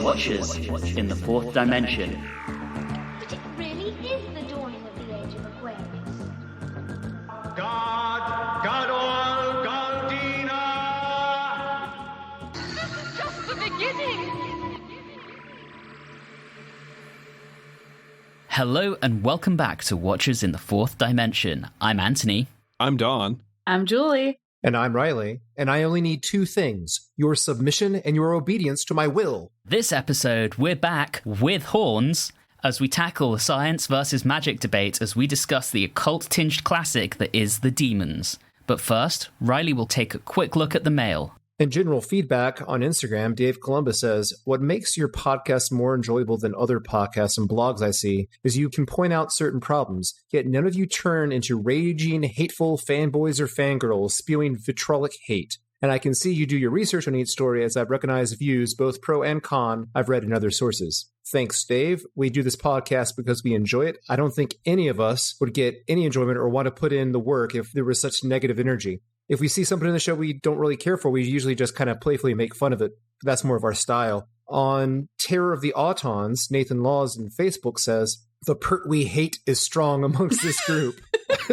Watchers in the Fourth Dimension. But it really is the dawning of the age of Aquarius. God all, Galdina! This is just the beginning! Hello and welcome back to Watchers in the Fourth Dimension. I'm Anthony. I'm Don. I'm Julie. And I'm Reilly, and I only need two things, your submission and your obedience to my will. This episode, we're back with horns as we tackle the science versus magic debate as we discuss the occult-tinged classic that is the Dæmons. But first, Reilly will take a quick look at the mail. In general feedback on Instagram, Dave Columbus says, what makes your podcast more enjoyable than other podcasts and blogs I see is you can point out certain problems, yet none of you turn into raging, hateful fanboys or fangirls spewing vitriolic hate. And I can see you do your research on each story as I've recognized views, both pro and con, I've read in other sources. Thanks, Dave. We do this podcast because we enjoy it. I don't think any of us would get any enjoyment or want to put in the work if there was such negative energy. If we see something in the show we don't really care for, we usually just kind of playfully make fun of it. That's more of our style. On Terror of the Autons, Nathan Laws in Facebook says, the pert we hate is strong amongst this group.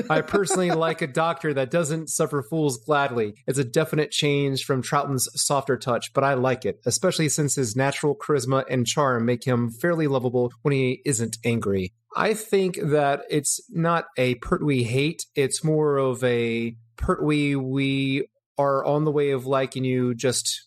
I personally like a doctor that doesn't suffer fools gladly. It's a definite change from Troughton's softer touch, but I like it, especially since his natural charisma and charm make him fairly lovable when he isn't angry. I think that it's not a pert we hate, it's more of a Pertwee, we are on the way of liking you, just,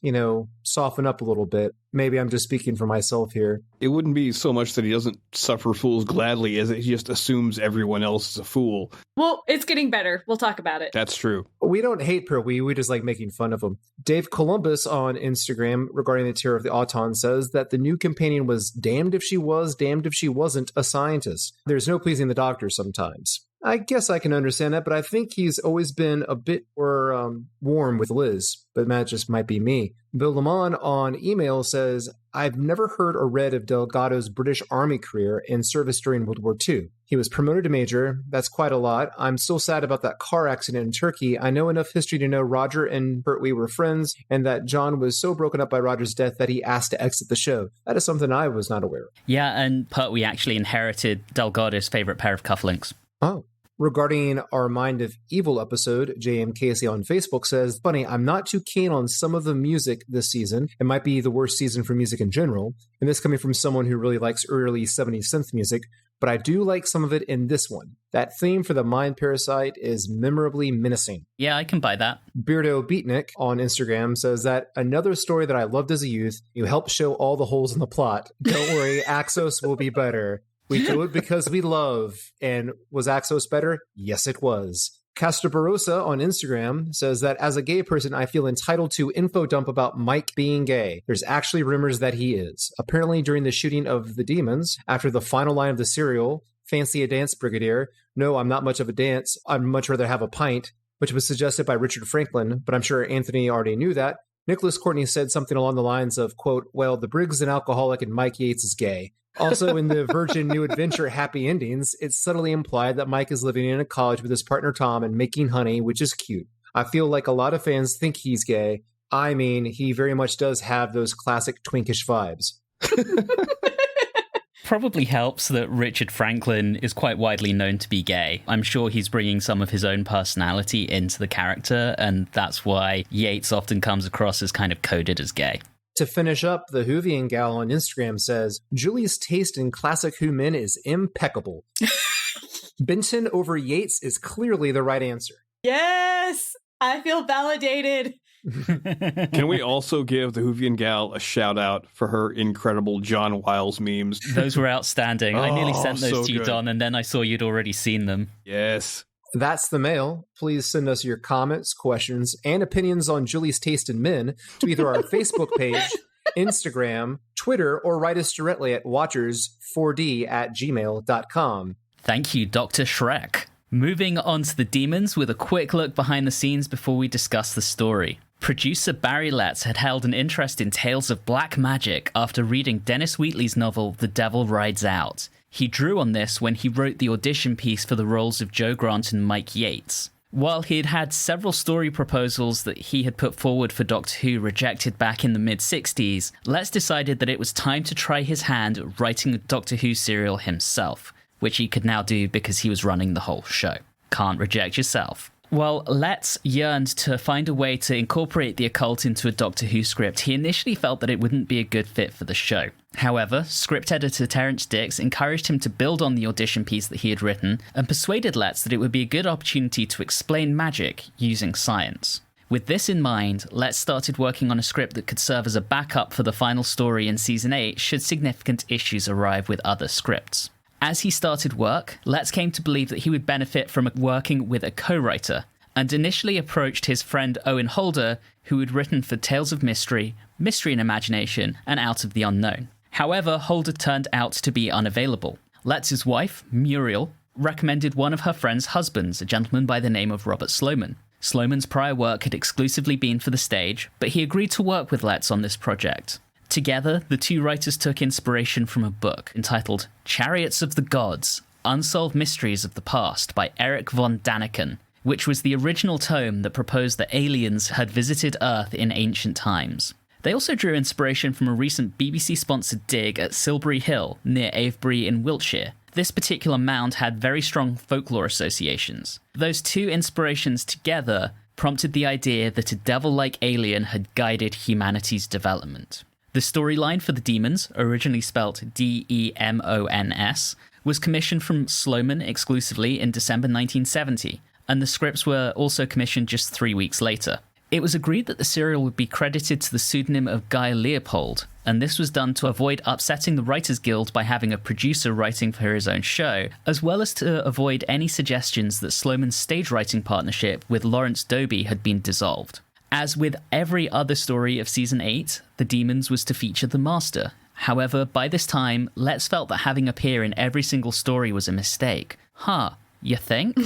soften up a little bit. Maybe I'm just speaking for myself here. It wouldn't be so much that he doesn't suffer fools gladly as he just assumes everyone else is a fool. Well, it's getting better. We'll talk about it. That's true. We don't hate Pertwee, we just like making fun of him. Dave Columbus on Instagram regarding the Terror of the Auton says that the new companion was damned if she was, damned if she wasn't a scientist. There's no pleasing the doctor sometimes. I guess I can understand that, but I think he's always been a bit more warm with Liz, but that just might be me. Bill Lamont on email says, I've never heard or read of Delgado's British Army career and service during World War II. He was promoted to major. That's quite a lot. I'm still sad about that car accident in Turkey. I know enough history to know Roger and Pertwee were friends, and that John was so broken up by Roger's death that he asked to exit the show. That is something I was not aware of. Yeah, and Pertwee actually inherited Delgado's favorite pair of cufflinks. Oh. Regarding our Mind of Evil episode, J.M. Casey on Facebook says, funny, I'm not too keen on some of the music this season. It might be the worst season for music in general. And this coming from someone who really likes early 70s synth music. But I do like some of it in this one. That theme for the Mind Parasite is memorably menacing. Yeah, I can buy that. Beardo Beatnik on Instagram says that another story that I loved as a youth, you helped show all the holes in the plot. Don't worry, Axos will be better. We do it because we love. And was Axos better? Yes, it was. Castor Barossa on Instagram says that as a gay person, I feel entitled to info dump about Mike being gay. There's actually rumors that he is. Apparently during the shooting of The Dæmons, after the final line of the serial, fancy a dance, Brigadier? No, I'm not much of a dance. I'd much rather have a pint, which was suggested by Richard Franklin, but I'm sure Anthony already knew that. Nicholas Courtney said something along the lines of, quote, well, the Brig's an alcoholic and Mike Yates is gay. Also, in the Virgin New Adventure Happy Endings, it's subtly implied that Mike is living in a college with his partner Tom and making honey, which is cute. I feel like a lot of fans think he's gay. I mean, he very much does have those classic twinkish vibes. Probably helps that Richard Franklin is quite widely known to be gay. I'm sure he's bringing some of his own personality into the character, and that's why Yates often comes across as kind of coded as gay. To finish up, the Whovian gal on Instagram says, Julie's taste in classic Who men is impeccable. Benton over Yates is clearly the right answer. Yes! I feel validated. Can we also give the Whovian gal a shout out for her incredible John Wiles memes? Those were outstanding. I nearly sent those so to you, good. Don, and then I saw you'd already seen them. Yes. That's the mail. Please send us your comments, questions, and opinions on Julie's taste in men to either our Facebook page, Instagram, Twitter, or write us directly at watchers4d@gmail.com. Thank you, Dr. Shrek. Moving on to the Dæmons with a quick look behind the scenes before we discuss the story. Producer Barry Letts had held an interest in tales of black magic after reading Dennis Wheatley's novel The Devil Rides Out. He drew on this when he wrote the audition piece for the roles of Joe Grant and Mike Yates. While he'd had several story proposals that he had put forward for Doctor Who rejected back in the mid-60s, Letts decided that it was time to try his hand at writing a Doctor Who serial himself, which he could now do because he was running the whole show. Can't reject yourself. While Letts yearned to find a way to incorporate the occult into a Doctor Who script, he initially felt that it wouldn't be a good fit for the show. However, script editor Terence Dix encouraged him to build on the audition piece that he had written and persuaded Letts that it would be a good opportunity to explain magic using science. With this in mind, Letts started working on a script that could serve as a backup for the final story in Season 8 should significant issues arrive with other scripts. As he started work, Letts came to believe that he would benefit from working with a co-writer, and initially approached his friend Owen Holder, who had written for Tales of Mystery, Mystery and Imagination, and Out of the Unknown. However, Holder turned out to be unavailable. Letts' wife, Muriel, recommended one of her friend's husbands, a gentleman by the name of Robert Sloman. Sloman's prior work had exclusively been for the stage, but he agreed to work with Letts on this project. Together, the two writers took inspiration from a book entitled Chariots of the Gods, Unsolved Mysteries of the Past by Eric von Daniken, which was the original tome that proposed that aliens had visited Earth in ancient times. They also drew inspiration from a recent BBC-sponsored dig at Silbury Hill, near Avebury in Wiltshire. This particular mound had very strong folklore associations. Those two inspirations together prompted the idea that a devil-like alien had guided humanity's development. The storyline for the Dæmons, originally spelt Demons, was commissioned from Sloman exclusively in December 1970, and the scripts were also commissioned just 3 weeks later. It was agreed that the serial would be credited to the pseudonym of Guy Leopold, and this was done to avoid upsetting the Writers Guild by having a producer writing for his own show, as well as to avoid any suggestions that Sloman's stage writing partnership with Lawrence Dobie had been dissolved. As with every other story of Season 8, the Dæmons was to feature the Master. However, by this time, Letts felt that having appear in every single story was a mistake. You think?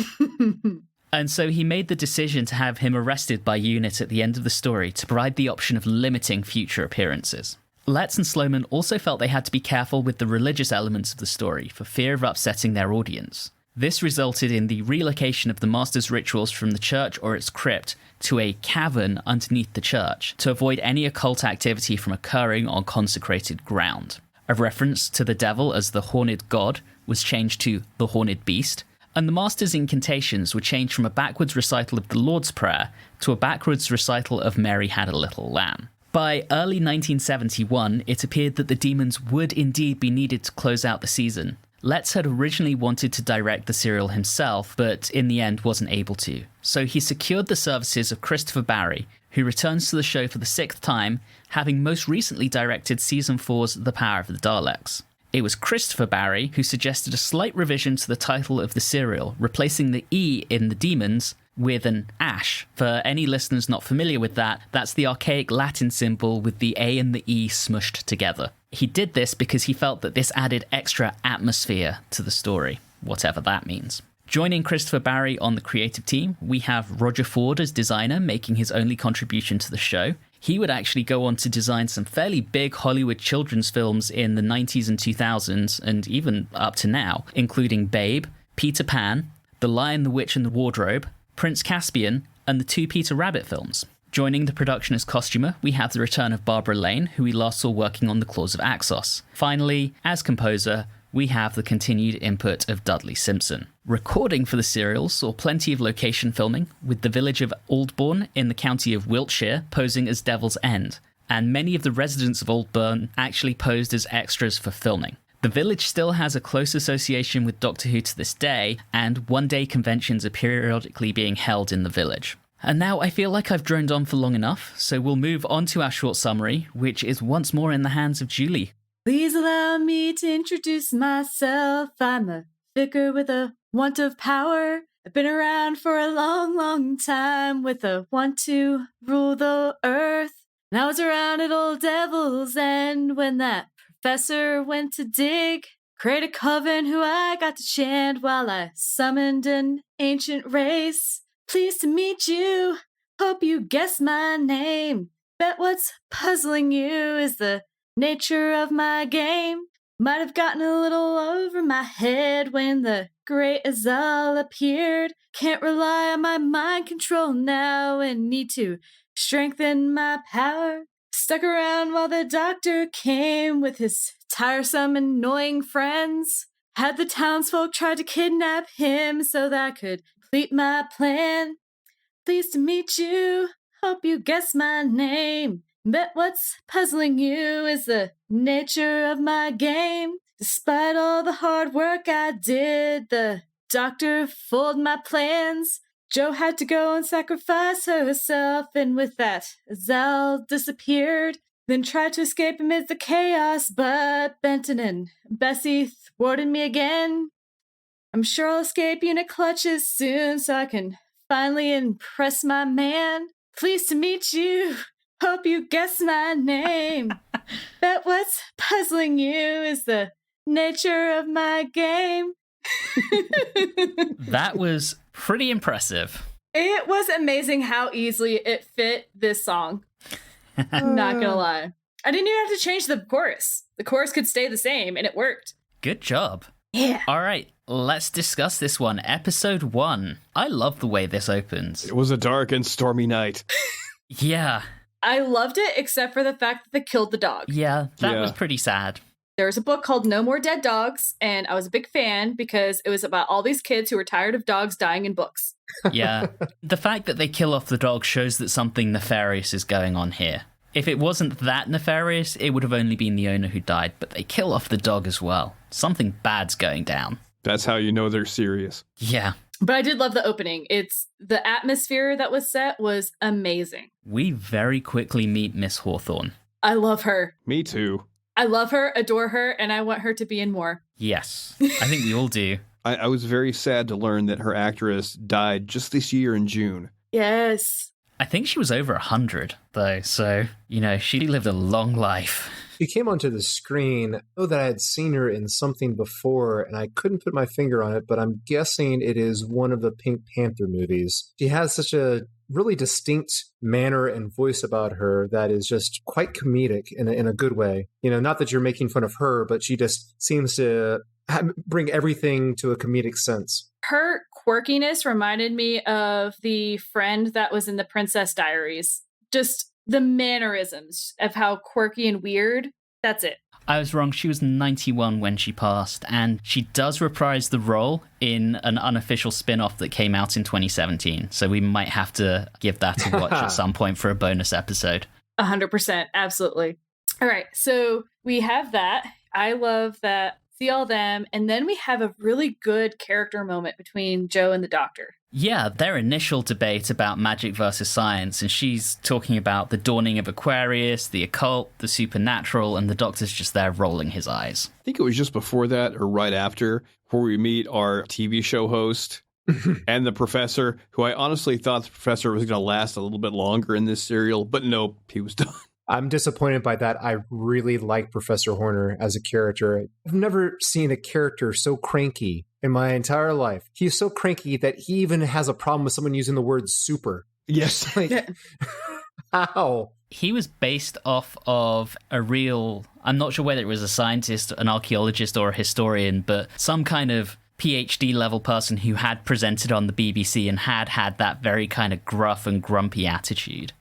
And so he made the decision to have him arrested by UNIT at the end of the story to provide the option of limiting future appearances. Letts and Sloman also felt they had to be careful with the religious elements of the story for fear of upsetting their audience. This resulted in the relocation of the Master's rituals from the church or its crypt to a cavern underneath the church to avoid any occult activity from occurring on consecrated ground. A reference to the devil as the Horned God was changed to the Horned Beast, and the Master's incantations were changed from a backwards recital of the Lord's Prayer to a backwards recital of Mary Had a Little Lamb. By early 1971, it appeared that the Dæmons would indeed be needed to close out the season. Letts had originally wanted to direct the serial himself, but in the end wasn't able to. So he secured the services of Christopher Barry, who returns to the show for the 6th time, having most recently directed Season 4's The Power of the Daleks. It was Christopher Barry who suggested a slight revision to the title of the serial, replacing the E in the Dæmons with an ash. For any listeners not familiar with that, that's the archaic Latin symbol with the A and the E smushed together. He did this because he felt that this added extra atmosphere to the story, whatever that means. Joining Christopher Barry on the creative team, we have Roger Ford as designer, making his only contribution to the show. He would actually go on to design some fairly big Hollywood children's films in the 90s and 2000s, and even up to now, including Babe, Peter Pan, The Lion, the Witch and the Wardrobe, Prince Caspian, and the 2 Peter Rabbit films. Joining the production as costumer, we have the return of Barbara Lane, who we last saw working on The Claws of Axos. Finally, as composer, we have the continued input of Dudley Simpson. Recording for the serial saw plenty of location filming, with the village of Aldbourne in the county of Wiltshire posing as Devil's End, and many of the residents of Aldbourne actually posed as extras for filming. The village still has a close association with Doctor Who to this day, and one-day conventions are periodically being held in the village. And now I feel like I've droned on for long enough, so we'll move on to our short summary, which is once more in the hands of Julie. Please allow me to introduce myself. I'm a vicar with a want of power. I've been around for a long, long time with a want to rule the earth. And I was around at old Devil's End when that professor went to dig, create a coven who I got to chant while I summoned an ancient race. Pleased to meet you. Hope you guess my name. Bet what's puzzling you is the nature of my game. Might have gotten a little over my head when the great Azal appeared. Can't rely on my mind control now and need to strengthen my power. Stuck around while the doctor came with his tiresome, annoying friends. Had the townsfolk try to kidnap him so that I could complete my plan. Pleased to meet you. Hope you guess my name. Bet what's puzzling you is the nature of my game. Despite all the hard work I did, the doctor foiled my plans. Jo had to go and sacrifice herself, and with that, Zal disappeared. Then tried to escape amid the chaos, but Benton and Bessie thwarted me again. I'm sure I'll escape unit clutches soon so I can finally impress my man. Pleased to meet you. Hope you guess my name. Bet what's puzzling you is the nature of my game. That was pretty impressive. It was amazing how easily it fit this song. I'm not gonna lie. I didn't even have to change the chorus. The chorus could stay the same, and it worked. Good job. Yeah. All right, let's discuss this one. Episode 1. I love the way this opens. It was a dark and stormy night. Yeah. I loved it, except for the fact that they killed the dog. Yeah, that Yeah. was pretty sad. There was a book called No More Dead Dogs, and I was a big fan because it was about all these kids who were tired of dogs dying in books. Yeah. The fact that they kill off the dog shows that something nefarious is going on here. If it wasn't that nefarious, it would have only been the owner who died, but they kill off the dog as well. Something bad's going down. That's how you know they're serious. Yeah. But I did love the opening. It's the atmosphere that was set was amazing. We very quickly meet Miss Hawthorne. I love her. Me too. I love her, adore her, and I want her to be in more. Yes. I think we all do. I was very sad to learn that her actress died just this year in June. Yes. I think she was over 100, though, so, she lived a long life. She came onto the screen. I know that I had seen her in something before, and I couldn't put my finger on it, but I'm guessing it is one of the Pink Panther movies. She has such a really distinct manner and voice about her that is just quite comedic in a good way. Not that you're making fun of her, but she just seems to bring everything to a comedic sense. Her quirkiness reminded me of the friend that was in the Princess Diaries. Just the mannerisms of how quirky and weird. That's it. I was wrong. She was 91 when she passed, and she does reprise the role in an unofficial spin-off that came out in 2017. So we might have to give that a watch at some point for a bonus episode. 100%. Absolutely. All right. So we have that. I love that. See all them. And then we have a really good character moment between Jo and the doctor. Yeah, their initial debate about magic versus science, and she's talking about the dawning of Aquarius, the occult, the supernatural, and the doctor's just there rolling his eyes. I think it was just before that or right after where we meet our TV show host and the professor, who I honestly thought the professor was going to last a little bit longer in this serial, but nope, he was done. I'm disappointed by that. I really like Professor Horner as a character. I've never seen a character so cranky in my entire life. He's so cranky that he even has a problem with someone using the word super. Yes. How? He was based off of a real, I'm not sure whether it was a scientist, an archaeologist, or a historian, but some kind of PhD level person who had presented on the BBC and had that very kind of gruff and grumpy attitude.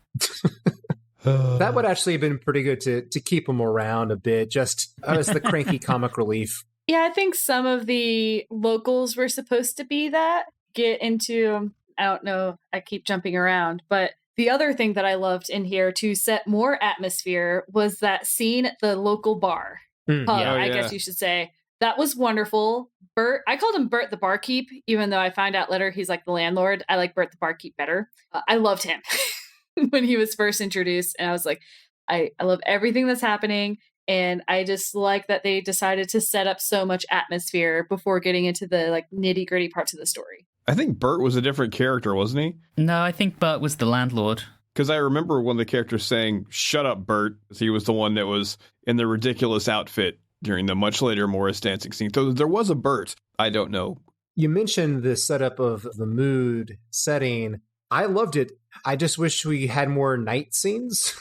That would actually have been pretty good to keep him around a bit, just as the cranky comic relief. Yeah, I think some of the locals were supposed to be that. Get into, I don't know, I keep jumping around. But the other thing that I loved in here to set more atmosphere was that scene at the local bar. I guess you should say. That was wonderful. Bert, I called him Bert the barkeep, even though I find out later he's like the landlord. I like Bert the barkeep better. I loved him. When he was first introduced, and I was like, I love everything that's happening, and I just like that they decided to set up so much atmosphere before getting into the nitty gritty parts of the story. I think Bert was a different character, wasn't he? No, I think Bert was the landlord. Because I remember one of the characters saying, "Shut up, Bert." He was the one that was in the ridiculous outfit during the much later Morris dancing scene. So there was a Bert. I don't know. You mentioned the setup of the mood setting. I loved it. I just wish we had more night scenes.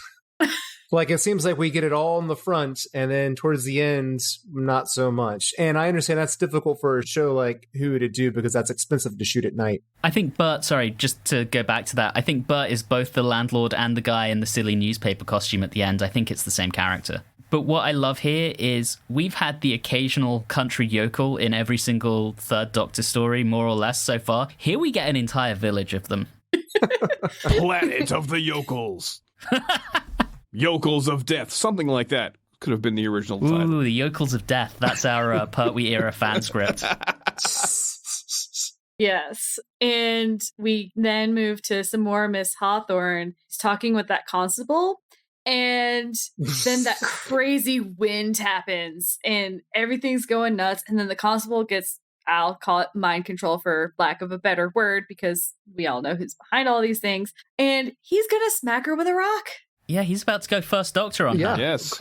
Like, it seems like we get it all in the front, and then towards the end, not so much. And I understand that's difficult for a show like Who to do because that's expensive to shoot at night. I think Bert, sorry, just to go back to that, I think Bert is both the landlord and the guy in the silly newspaper costume at the end. I think it's the same character. But what I love here is we've had the occasional country yokel in every single Third Doctor story, more or less, so far. Here we get an entire village of them. Planet of the Yokels. Yokels of Death, something like that. Could have been the original title. Ooh, the Yokels of Death. That's our Pertwee era fan script. Yes. And we then move to some more Miss Hawthorne. He's talking with that constable. And then that crazy wind happens and everything's going nuts. And then the constable gets, I'll call it mind control for lack of a better word, because we all know who's behind all these things. And he's going to smack her with a rock. Yeah, he's about to go First Doctor on her. Yes.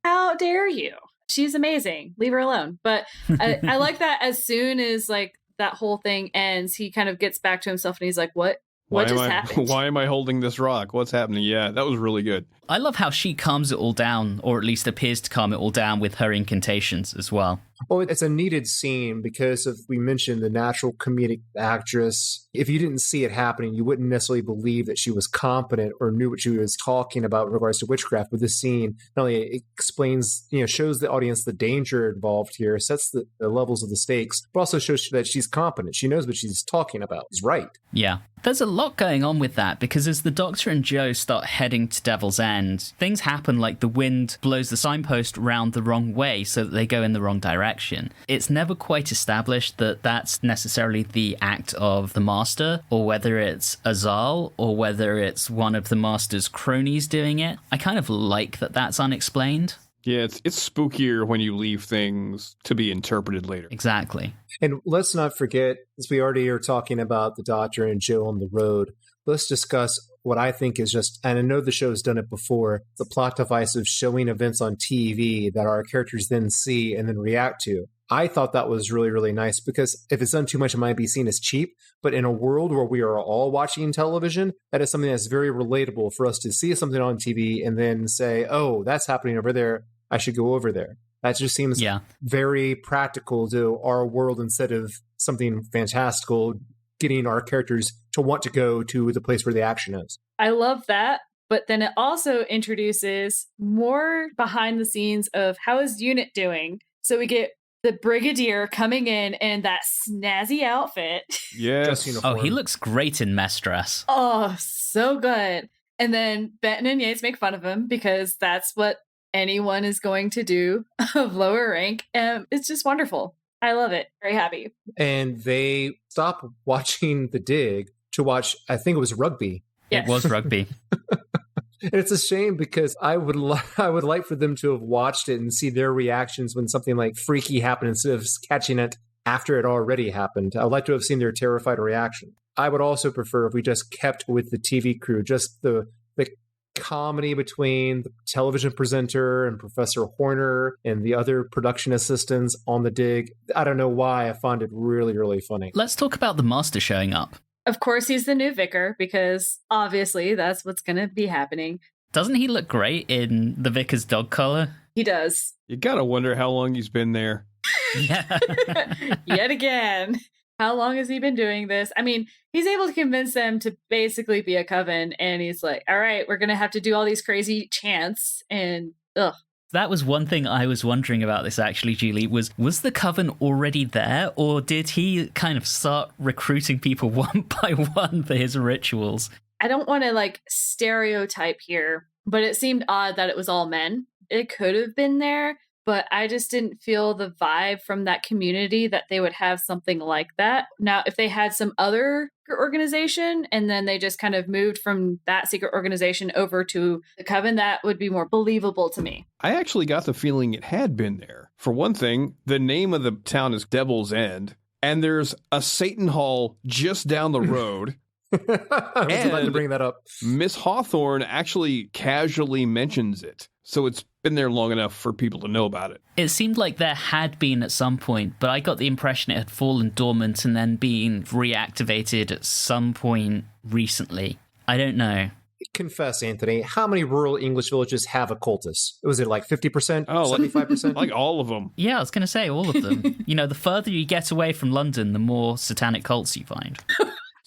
How dare you? She's amazing. Leave her alone. But I like that as soon as like that whole thing ends, he kind of gets back to himself and he's like, what just happened? Why am I holding this rock? What's happening? Yeah, that was really good. I love how she calms it all down, or at least appears to calm it all down with her incantations as well. Well, it's a needed scene because we mentioned the natural comedic actress. If you didn't see it happening, you wouldn't necessarily believe that she was competent or knew what she was talking about in regards to witchcraft. But this scene not only explains, shows the audience the danger involved here, sets the levels of the stakes, but also shows that she's competent. She knows what she's talking about. She's right. Yeah. There's a lot going on with that, because as the Doctor and Jo start heading to Devil's End, things happen like the wind blows the signpost round the wrong way so that they go in the wrong direction. It's never quite established that that's necessarily the act of the Master, or whether it's Azal, or whether it's one of the Master's cronies doing it. I kind of like that that's unexplained. Yeah, it's spookier when you leave things to be interpreted later. Exactly. And let's not forget, as we already are talking about the Doctor and Jo on the road, let's discuss what I think is just, and I know the show has done it before, the plot device of showing events on TV that our characters then see and then react to. I thought that was really, really nice, because if it's done too much, it might be seen as cheap. But in a world where we are all watching television, that is something that's very relatable for us to see something on TV and then say, oh, that's happening over there. I should go over there. That just seems very practical to our world, instead of something fantastical, getting our characters to want to go to the place where the action is. I love that. But then it also introduces more behind the scenes of how is Unit doing. So we get the Brigadier coming in that snazzy outfit. Yes. Oh, he looks great in mess dress. Oh, so good. And then Benton and Yates make fun of him because that's what anyone is going to do of lower rank. And it's just wonderful. I love it. Very happy. And they stop watching The Dig to watch, I think it was rugby. Yes. It was rugby. And it's a shame, because I would like for them to have watched it and see their reactions when something like freaky happened, instead of catching it after it already happened. I would like to have seen their terrified reaction. I would also prefer if we just kept with the TV crew, just the comedy between the television presenter and Professor Horner and the other production assistants on The Dig. I don't know why, I find it really, really funny. Let's talk about the Master showing up. Of course, he's the new vicar, because obviously that's what's going to be happening. Doesn't he look great in the vicar's dog collar? He does. You gotta wonder how long he's been there. Yeah. Yet again. How long has he been doing this? I mean, he's able to convince them to basically be a coven, and he's like, all right, we're going to have to do all these crazy chants, and ugh. That was one thing I was wondering about this, actually, Julie, was the coven already there, or did he kind of start recruiting people one by one for his rituals? I don't want to stereotype here, but it seemed odd that it was all men. It could have been there, but I just didn't feel the vibe from that community that they would have something like that. Now, if they had some other organization and then they just kind of moved from that secret organization over to the coven, that would be more believable to me. I actually got the feeling it had been there. For one thing, the name of the town is Devil's End, and there's a Satan Hall just down the road. I was about to bring that up. Miss Hawthorne actually casually mentions it. So it's been there long enough for people to know about it. It seemed like there had been at some point, but I got the impression it had fallen dormant and then been reactivated at some point recently. I don't know. confess, Anthony, how many rural English villages have occultists? Was it like 50%? Oh, 75%? Like all of them. Yeah, I was going to say all of them. The further you get away from London, the more satanic cults you find.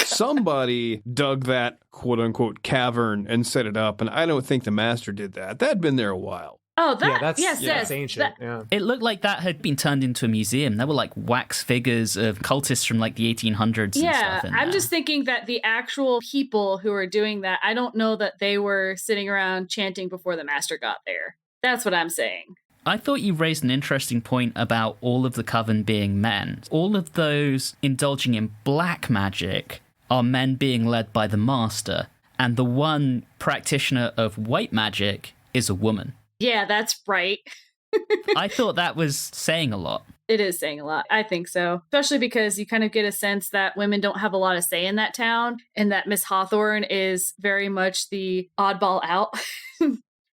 Somebody dug that quote-unquote cavern and set it up, and I don't think the master did that. That had been there a while. Oh, that's yes. ancient. Yeah. It looked like that had been turned into a museum. There were like wax figures of cultists from like the 1800s and stuff in I'm there. just thinking that the actual people who were doing that, I don't know that they were sitting around chanting before the master got there. That's what I'm saying. I thought you raised an interesting point about all of the coven being men. All of those indulging in black magic are men being led by the master, and the one practitioner of white magic is a woman. Yeah, that's right. I thought that was saying a lot. It is saying a lot. I think so. Especially because you kind of get a sense that women don't have a lot of say in that town, and that Miss Hawthorne is very much the oddball out.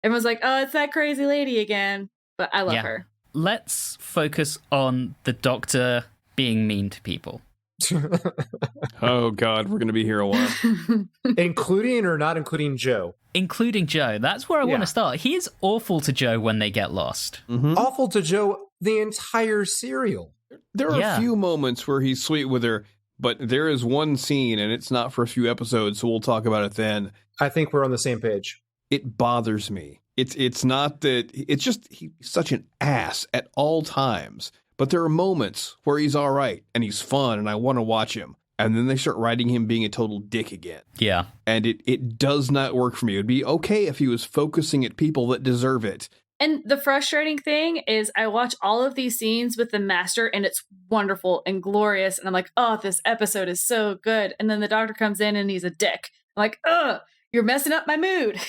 Everyone's like, oh, it's that crazy lady again. But I love her. Let's focus on the doctor being mean to people. Oh, God, we're going to be here a while. Including or not including Joe? Including Joe. That's where I want to start. He is awful to Joe when they get lost. Mm-hmm. Awful to Joe the entire serial. There are a few moments where he's sweet with her, but there is one scene, and it's not for a few episodes, so we'll talk about it then. I think we're on the same page. It bothers me. It's not that, it's just he's such an ass at all times. But there are moments where he's all right and he's fun and I want to watch him. And then they start writing him being a total dick again. Yeah. And it does not work for me. It would be okay if he was focusing at people that deserve it. And the frustrating thing is I watch all of these scenes with the master and it's wonderful and glorious. And I'm like, oh, this episode is so good. And then the doctor comes in and he's a dick. I'm like, ugh, you're messing up my mood.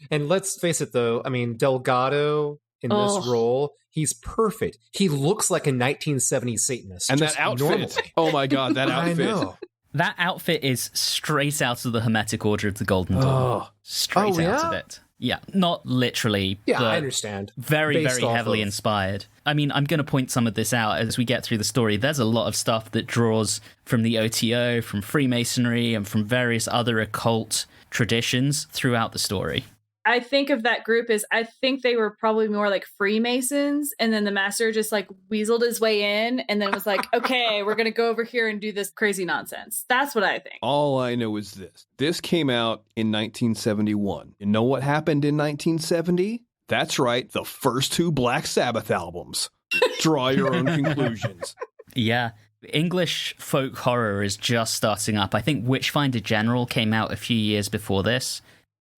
And let's face it, though. I mean, Delgado in this role, he's perfect. He looks like a 1970s Satanist. And that outfit. Normally. Oh, my God, that outfit. I know. That outfit is straight out of the Hermetic Order of the Golden Dawn. Straight out of it. Yeah, not literally. Yeah, but I understand. Very, Based very heavily of... inspired. I mean, I'm going to point some of this out as we get through the story. There's a lot of stuff that draws from the OTO, from Freemasonry, and from various other occult traditions throughout the story. I think of that group as I think they were probably more like Freemasons, and then the master just like weaseled his way in and then was like, okay, we're going to go over here and do this crazy nonsense. That's what I think. All I know is this. This came out in 1971. You know what happened in 1970? That's right, the first two Black Sabbath albums. Draw your own conclusions. Yeah. English folk horror is just starting up. I think Witchfinder General came out a few years before this.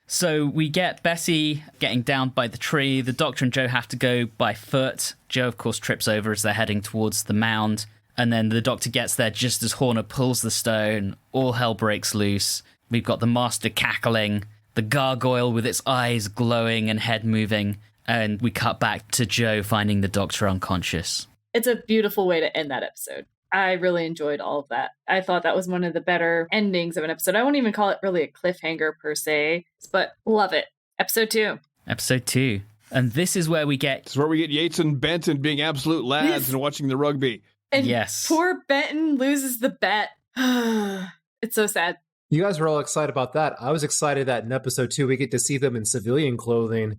So we get Bessie getting down by the tree. The Doctor and Joe have to go by foot. Joe, of course, trips over as they're heading towards the mound. And then the Doctor gets there just as Horner pulls the stone. All hell breaks loose. We've got the Master cackling, the gargoyle with its eyes glowing and head moving. And we cut back to Joe finding the Doctor unconscious. It's a beautiful way to end that episode. I really enjoyed all of that. I thought that was one of the better endings of an episode. I won't even call it really a cliffhanger per se, but love it. Episode 2. Episode 2. And this is where we get... This is where we get Yates and Benton being absolute lads and watching the rugby. And yes. Poor Benton loses the bet. It's so sad. You guys were all excited about that. I was excited that in episode 2 we get to see them in civilian clothing.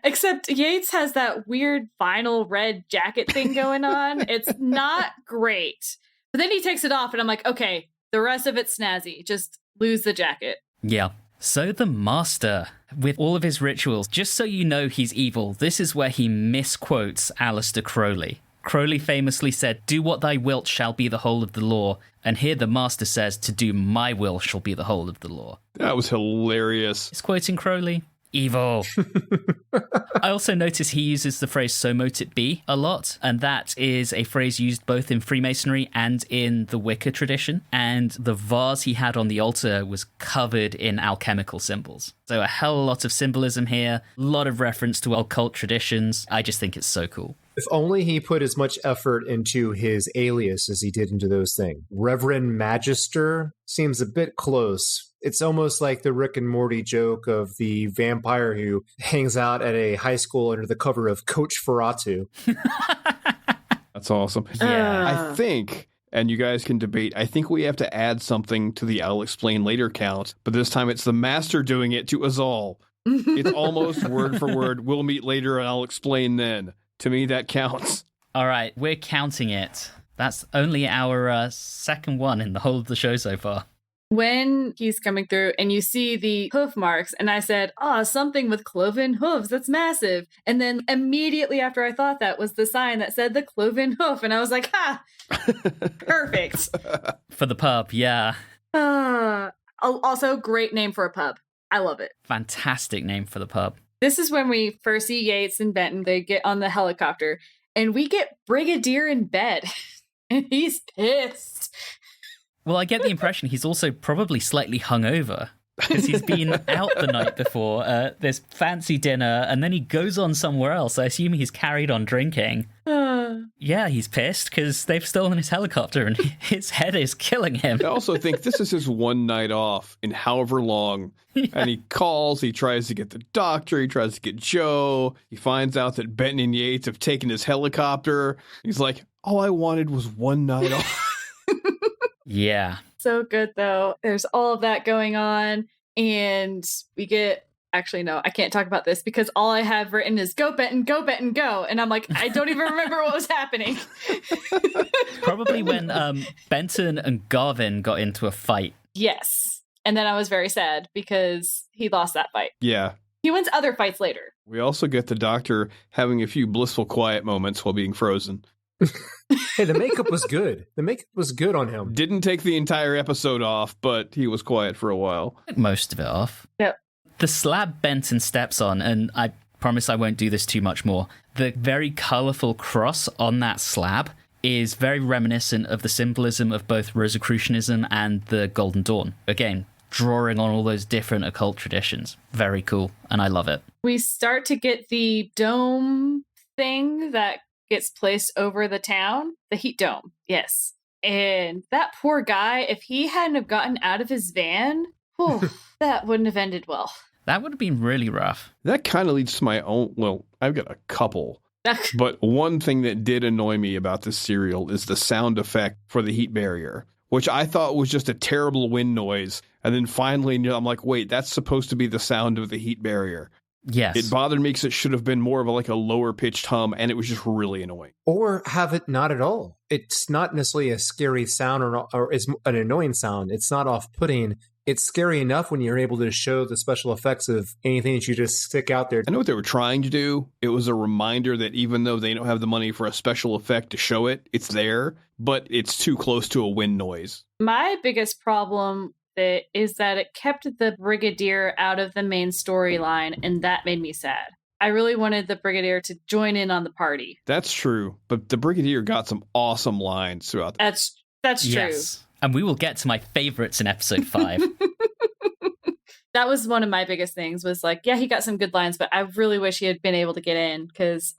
Except Yates has that weird vinyl red jacket thing going on. It's not great. But then he takes it off and I'm like, okay, the rest of it's snazzy. Just lose the jacket. Yeah. So the Master, with all of his rituals, just so you know he's evil, this is where he misquotes Aleister Crowley. Crowley famously said, "Do what thy wilt shall be the whole of the law." And here the Master says, "To do my will shall be the whole of the law." That was hilarious. He's quoting Crowley. Evil. I also notice he uses the phrase "so mote it be" a lot, and that is a phrase used both in Freemasonry and in the Wicca tradition. And the vase he had on the altar was covered in alchemical symbols. So a hell of a lot of symbolism here, a lot of reference to occult traditions. I just think it's so cool. If only he put as much effort into his alias as he did into those things. Reverend Magister seems a bit close. It's almost like the Rick and Morty joke of the vampire who hangs out at a high school under the cover of Coach Ferratu. That's awesome. Yeah. I think and you guys can debate. I think we have to add something to the I'll explain later count, but this time it's the master doing it to us all. It's almost word for word. We'll meet later and I'll explain then. To me, that counts. All right, we're counting it. That's only our second one in the whole of the show so far. When he's coming through and you see the hoof marks, and I said, something with cloven hooves, that's massive. And then immediately after I thought that was the sign that said the cloven hoof. And I was like, perfect. For the pub, yeah. Also, great name for a pub. I love it. Fantastic name for the pub. This is when we first see Yates and Benton. They get on the helicopter, and we get Brigadier in bed. And he's pissed. Well, I get the impression he's also probably slightly hungover because he's been out the night before, this fancy dinner, and then he goes on somewhere else. I assume he's carried on drinking. Yeah, he's pissed because they've stolen his helicopter and his head is killing him. I also think this is his one night off in however long. Yeah. And he calls, he tries to get the doctor, he tries to get Joe. He finds out that Benton and Yates have taken his helicopter. He's like, all I wanted was one night off. Yeah. So good, though. There's all of that going on, and we get... Actually, no, I can't talk about this because all I have written is go, Benton, go, Benton, go. And I'm like, I don't even remember what was happening. Probably when Benton and Garvin got into a fight. Yes. And then I was very sad because he lost that fight. Yeah. He wins other fights later. We also get the doctor having a few blissful quiet moments while being frozen. Hey, the makeup was good. The makeup was good on him. Didn't take the entire episode off, but he was quiet for a while. Most of it off. Yep. The slab Benton steps on, and I promise I won't do this too much more, the very colourful cross on that slab is very reminiscent of the symbolism of both Rosicrucianism and the Golden Dawn. Again, drawing on all those different occult traditions. Very cool, and I love it. We start to get the dome thing that gets placed over the town. The heat dome, yes. And that poor guy, if he hadn't have gotten out of his van, that wouldn't have ended well. That would have been really rough. That kind of leads to my own, well, I've got a couple. But one thing that did annoy me about this serial is the sound effect for the heat barrier, which I thought was just a terrible wind noise. And then finally, I'm like, wait, that's supposed to be the sound of the heat barrier. Yes. It bothered me because it should have been more of a lower pitched hum, and it was just really annoying. Or have it not at all. It's not necessarily a scary sound or it's an annoying sound. It's not off-putting. It's scary enough when you're able to show the special effects of anything that you just stick out there. I know what they were trying to do. It was a reminder that even though they don't have the money for a special effect to show it, it's there, but it's too close to a wind noise. My biggest problem is that it kept the Brigadier out of the main storyline, and that made me sad. I really wanted the Brigadier to join in on the party. That's true, but the Brigadier got some awesome lines throughout. That's true. Yes. And we will get to my favorites in episode 5. That was one of my biggest things was he got some good lines, but I really wish he had been able to get in because,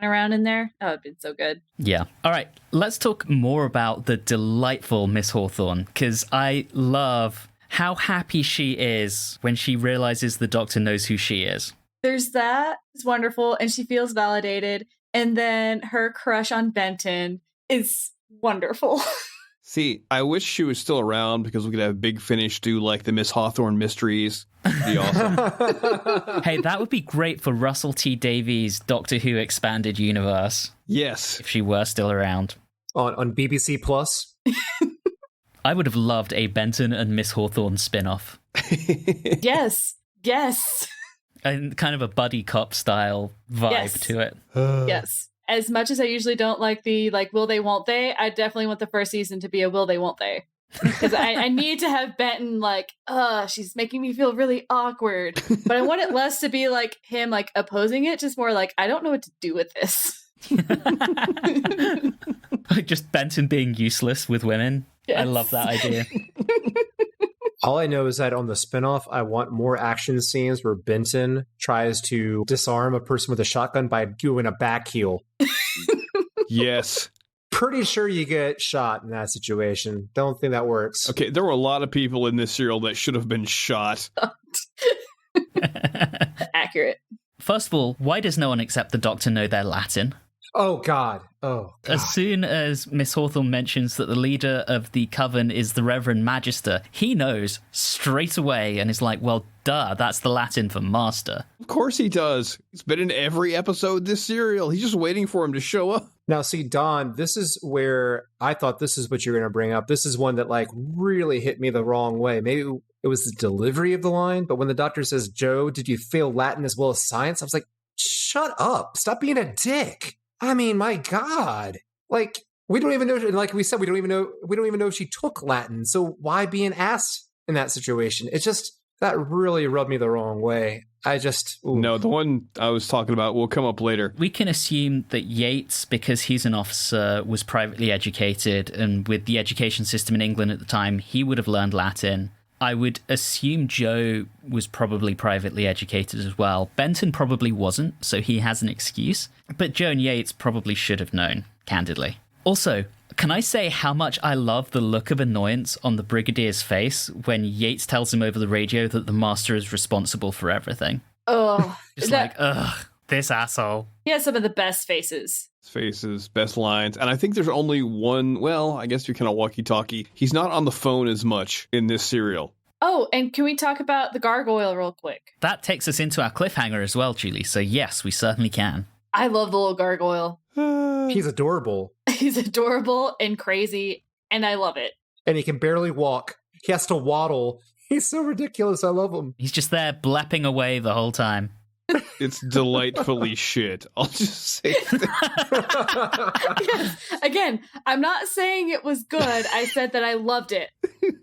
around in there, that would have been so good. Yeah. All right. Let's talk more about the delightful Miss Hawthorne because I love how happy she is when she realizes the doctor knows who she is. There's that. It's wonderful. And she feels validated. And then her crush on Benton is wonderful. See, I wish she was still around because we could have Big Finish do the Miss Hawthorne mysteries. It'd be awesome. Hey, that would be great for Russell T Davies' Doctor Who Expanded Universe. Yes. If she were still around. On BBC Plus? I would have loved a Benton and Miss Hawthorne spin-off. Yes. And kind of a buddy cop style vibe to it. Yes. As much as I usually don't like the will they, won't they, I definitely want the first season to be a will they, won't they. Because I need to have Benton she's making me feel really awkward. But I want it less to be him opposing it, just more I don't know what to do with this. Just Benton being useless with women. Yes. I love that idea. All I know is that on the spinoff, I want more action scenes where Benton tries to disarm a person with a shotgun by doing a back heel. Yes. Pretty sure you get shot in that situation. Don't think that works. Okay, there were a lot of people in this serial that should have been shot. Accurate. First of all, why does no one except the Doctor know they're Latin? Oh, God. Oh, God. As soon as Miss Hawthorne mentions that the leader of the coven is the Reverend Magister, he knows straight away and is like, well, duh, that's the Latin for master. Of course he does. He's been in every episode this serial. He's just waiting for him to show up. Now, see, Don, this is where I thought this is what you were going to bring up. This is one that, like, really hit me the wrong way. Maybe it was the delivery of the line, but when the doctor says, Joe, did you fail Latin as well as science? I was like, shut up. Stop being a dick. I mean, my God. Like, we don't even know, like we said, we don't even know if she took Latin. So why be an ass in that situation? It just, that really rubbed me the wrong way. No, the one I was talking about will come up later. We can assume that Yates, because he's an officer, was privately educated, and with the education system in England at the time, he would have learned Latin. I would assume Joe was probably privately educated as well. Benton probably wasn't, so he has an excuse. But Joe and Yates probably should have known, candidly. Also, can I say how much I love the look of annoyance on the Brigadier's face when Yates tells him over the radio that the master is responsible for everything? Oh. Just like, ugh, this asshole. He has some of the best faces. Faces, best lines. And I think there's only one, well, I guess you're kind of walkie-talkie. He's not on the phone as much in this serial. Oh, and can we talk about the gargoyle real quick? That takes us into our cliffhanger as well, Julie. So yes, we certainly can. I love the little gargoyle. He's adorable. He's adorable and crazy, and I love it. And he can barely walk. He has to waddle. He's so ridiculous. I love him. He's just there blepping away the whole time. It's delightfully shit. I'll just say that. Yes. Again, I'm not saying it was good. I said that I loved it.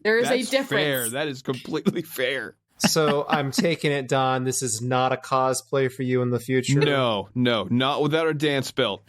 There is a difference. Fair. That is completely fair. So I'm taking it, Don. This is not a cosplay for you in the future. No, not without a dance belt.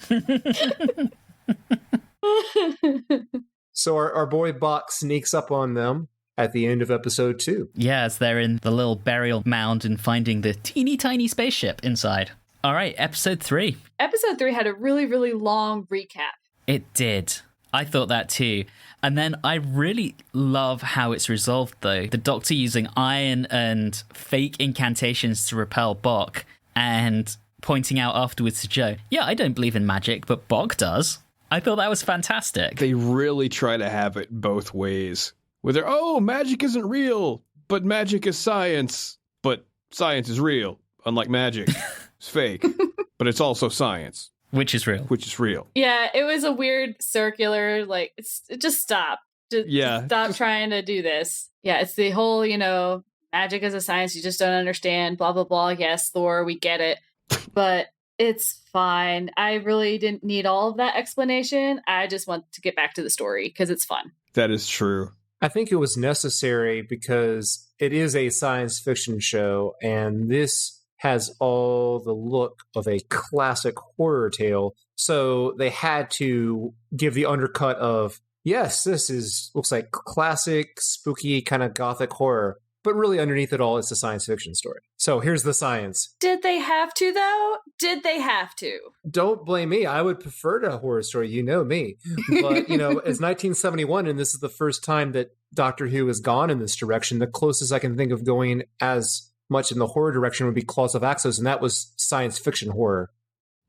So our boy Buck sneaks up on them at the end of episode 2. Yeah, as they're in the little burial mound and finding the teeny tiny spaceship inside. All right, episode 3. Episode 3 had a really, really long recap. It did. I thought that too. And then I really love how it's resolved, though. The Doctor using iron and fake incantations to repel Bok and pointing out afterwards to Joe, yeah, I don't believe in magic, but Bok does. I thought that was fantastic. They really try to have it both ways. Where they're, magic isn't real, but magic is science. But science is real, unlike magic. It's fake, but it's also science. Which is real. Yeah, it was a weird circular, like, just stop. Just stop trying to do this. Yeah, it's the whole, magic is a science you just don't understand, blah, blah, blah. Yes, Thor, we get it. But it's fine. I really didn't need all of that explanation. I just want to get back to the story because it's fun. That is true. I think it was necessary because it is a science fiction show, and this has all the look of a classic horror tale. So they had to give the undercut of, yes, looks like classic, spooky, kind of gothic horror. But really underneath it all, it's a science fiction story. So here's the science. Did they have to, though? Did they have to? Don't blame me. I would prefer a horror story. You know me. But, it's 1971, and this is the first time that Doctor Who has gone in this direction. The closest I can think of going as much in the horror direction would be Claws of Axos, and that was science fiction horror.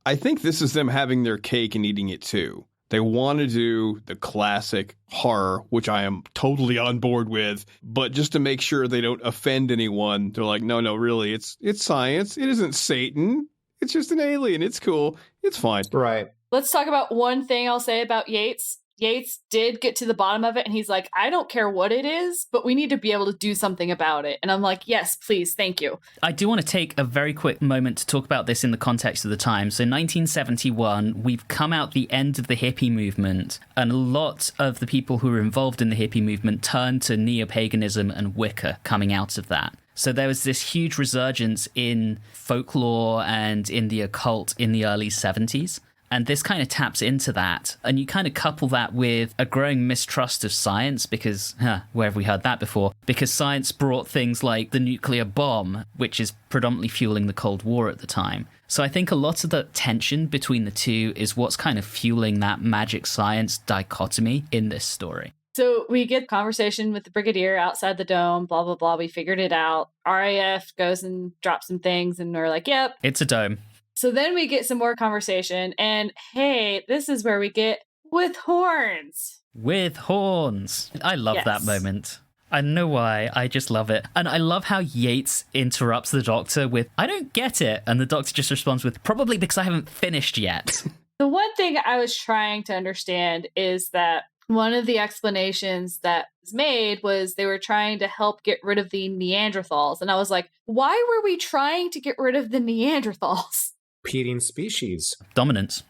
I think this is them having their cake and eating it too. They want to do the classic horror, which I am totally on board with, but just to make sure they don't offend anyone, they're like, no, really, it's science. It isn't Satan. It's just an alien. It's cool. It's fine. Right. Let's talk about one thing I'll say about Yates. Yates did get to the bottom of it, and he's like, I don't care what it is, but we need to be able to do something about it. And I'm like, yes, please, thank you. I do want to take a very quick moment to talk about this in the context of the time. So 1971, we've come out the end of the hippie movement, and a lot of the people who were involved in the hippie movement turned to neo-paganism and Wicca coming out of that. So there was this huge resurgence in folklore and in the occult in the early 70s. And this kind of taps into that. And you kind of couple that with a growing mistrust of science because, where have we heard that before? Because science brought things like the nuclear bomb, which is predominantly fueling the Cold War at the time. So I think a lot of the tension between the two is what's kind of fueling that magic science dichotomy in this story. So we get conversation with the Brigadier outside the dome, blah, blah, blah. We figured it out. RAF goes and drops some things and we're like, yep. It's a dome. So then we get some more conversation, and hey, this is where we get with horns. With horns. I love Yes. that moment. I don't know why, I just love it. And I love how Yates interrupts the Doctor with, I don't get it. And the Doctor just responds with, probably because I haven't finished yet. The one thing I was trying to understand is that one of the explanations that was made was they were trying to help get rid of the Neanderthals. And I was like, why were we trying to get rid of the Neanderthals? Competing species. Dominance.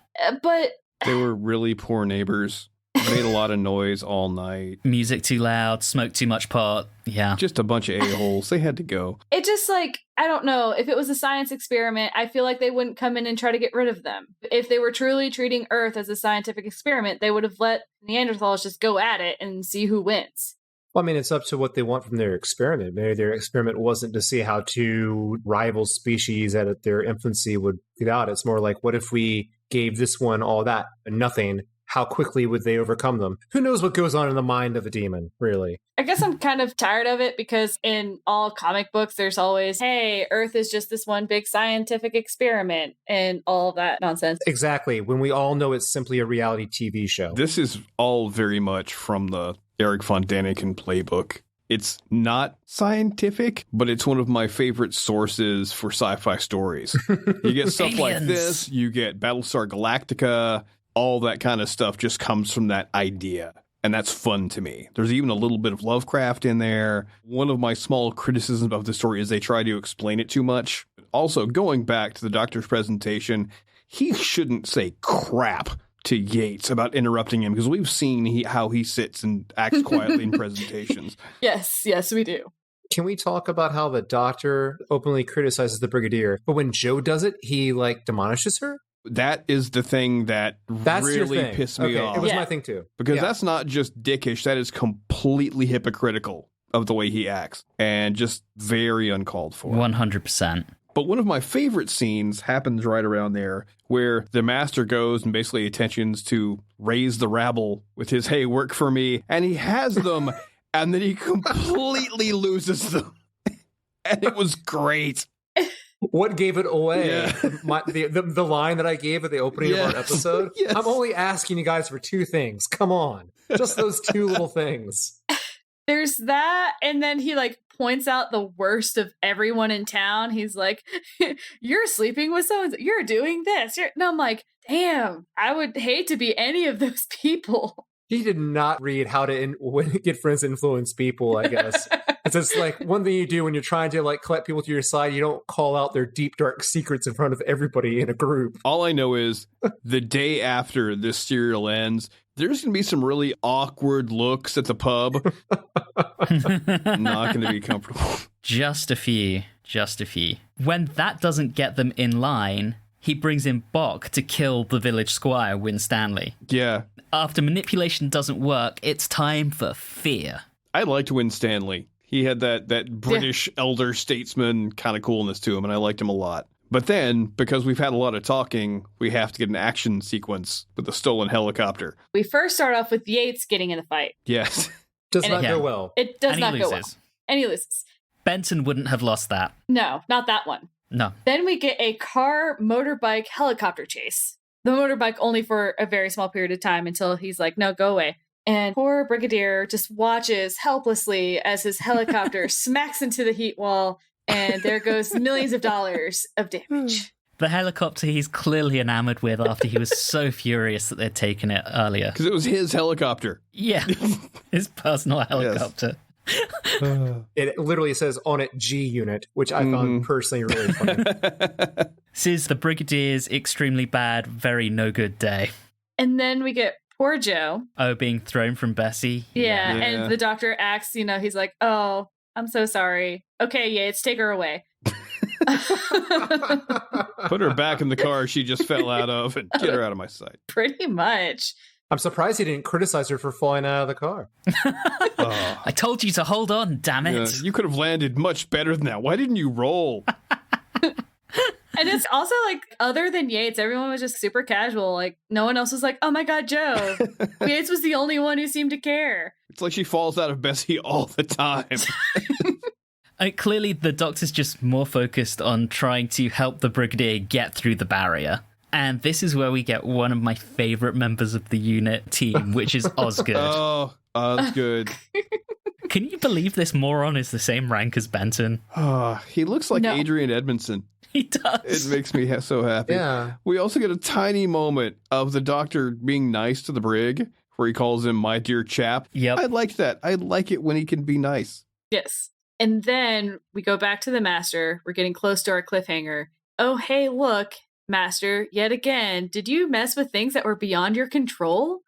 But They were really poor neighbors. Made a lot of noise all night. Music too loud, smoke too much pot. Yeah. Just a bunch of a-holes. They had to go. it just like, I don't know. If it was a science experiment, I feel like they wouldn't come in and try to get rid of them. If they were truly treating Earth as a scientific experiment, they would have let Neanderthals just go at it and see who wins. Well, I mean, it's up to what they want from their experiment. Maybe their experiment wasn't to see how two rival species at their infancy would get out. It's more like, what if we gave this one all that and nothing? How quickly would they overcome them? Who knows what goes on in the mind of a demon, really? I guess I'm kind of tired of it because in all comic books, there's always, hey, Earth is just this one big scientific experiment and all that nonsense. Exactly, when we all know it's simply a reality TV show. This is all very much from the Eric von Däniken playbook. It's not scientific, but it's one of my favorite sources for sci-fi stories. You get stuff like Aliens. this, you get Battlestar Galactica, all that kind of stuff just comes from that idea. And that's fun to me. There's even a little bit of Lovecraft in there. One of my small criticisms of the story is they try to explain it too much. Also, going back to the Doctor's presentation, he shouldn't say crap to Yates about interrupting him, because we've seen how he sits and acts quietly in presentations. Yes, we do. Can we talk about how the Doctor openly criticizes the Brigadier, but when Joe does it, he, demolishes her? That is the thing that That's really your thing. pissed me Okay, off. It was Yeah. my thing, too. Because Yeah. that's not just dickish, that is completely hypocritical of the way he acts and just very uncalled for. 100%. But one of my favorite scenes happens right around there where the master goes and basically attentions to raise the rabble with his, hey, work for me. And he has them and then he completely loses them. And it was great. What gave it away? Yeah. The line that I gave at the opening of our episode? Yes. I'm only asking you guys for two things. Come on. Just those two little things. There's that, and then he points out the worst of everyone in town. He's like, you're sleeping with someone, you're doing this. And I'm like, damn, I would hate to be any of those people. He did not read how to get friends to influence people, I guess. It's just one thing you do when you're trying to collect people to your side, you don't call out their deep, dark secrets in front of everybody in a group. All I know is the day after this serial ends, there's going to be some really awkward looks at the pub. Not going to be comfortable. Just a few. When that doesn't get them in line, he brings in Bok to kill the village squire, Winstanley. Yeah. After manipulation doesn't work, it's time for fear. I liked Winstanley. He had that British elder statesman kind of coolness to him, and I liked him a lot. But then, because we've had a lot of talking, we have to get an action sequence with the stolen helicopter. We first start off with Yates getting in the fight. Yes. Does And not yeah. go well. It does And he not go well. loses. And he loses. Benton wouldn't have lost that. No, not that one. No. Then we get a car, motorbike, helicopter chase. The motorbike only for a very small period of time until he's like, no, go away. And poor Brigadier just watches helplessly as his helicopter smacks into the heat wall, and there goes millions of dollars of damage. The helicopter he's clearly enamored with after he was so furious that they'd taken it earlier. Because it was his helicopter. Yeah. His personal helicopter. It literally says on it G unit, which I found personally really funny. This is the Brigadier's extremely bad, very no good day. And then we get poor Joe. Oh, being thrown from Bessie. Yeah, Yeah. and the doctor acts, he's like, oh, I'm so sorry. Okay, Yates, take her away. Put her back in the car she just fell out of and get her out of my sight. Pretty much. I'm surprised he didn't criticize her for falling out of the car. Oh, I told you to hold on, damn it. yeah, you could have landed much better than that. Why didn't you roll? And it's also other than Yates, everyone was just super casual. No one else was like, oh my God, Joe. Yates was the only one who seemed to care. It's like she falls out of Bessie all the time. Clearly, the Doctor's just more focused on trying to help the Brigadier get through the barrier. And this is where we get one of my favorite members of the unit team, which is Osgood. Oh, Osgood. Can you believe this moron is the same rank as Benton? He looks like Adrian Edmondson. He does. It makes me so happy. Yeah. We also get a tiny moment of the Doctor being nice to the brig, where he calls him my dear chap. Yep. I like that. I like it when he can be nice. Yes. And then we go back to the Master. We're getting close to our cliffhanger. Oh, hey, look, Master, yet again, did you mess with things that were beyond your control?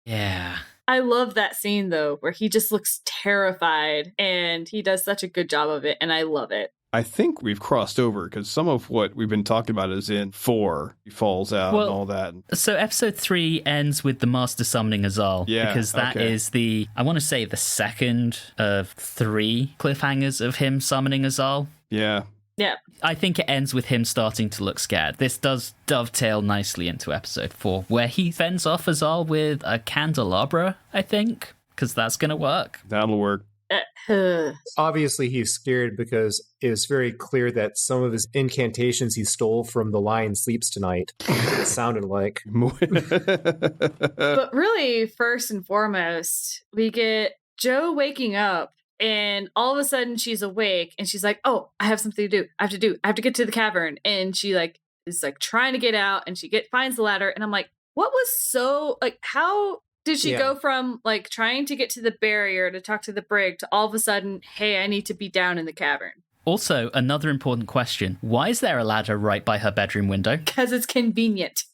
Yeah. I love that scene, though, where he just looks terrified, and he does such a good job of it, and I love it. I think we've crossed over because some of what we've been talking about is in 4. He falls out and all that. So episode 3 ends with the Master summoning Azal. Yeah, because that is I want to say, the second of 3 cliffhangers of him summoning Azal. Yeah. Yeah. I think it ends with him starting to look scared. This does dovetail nicely into episode 4, where he fends off Azal with a candelabra, I think, because that's going to work. That'll work. Obviously, he's scared because it's very clear that some of his incantations he stole from The Lion Sleeps Tonight. It sounded like. But really, first and foremost, we get Jo waking up, and all of a sudden she's awake, and she's like, oh, I have something to do. I have to get to the cavern. And she is trying to get out, and she finds the ladder, and I'm like, what was so, how did she go from trying to get to the barrier to talk to the brig to all of a sudden, hey, I need to be down in the cavern? Also, another important question. Why is there a ladder right by her bedroom window? Because it's convenient.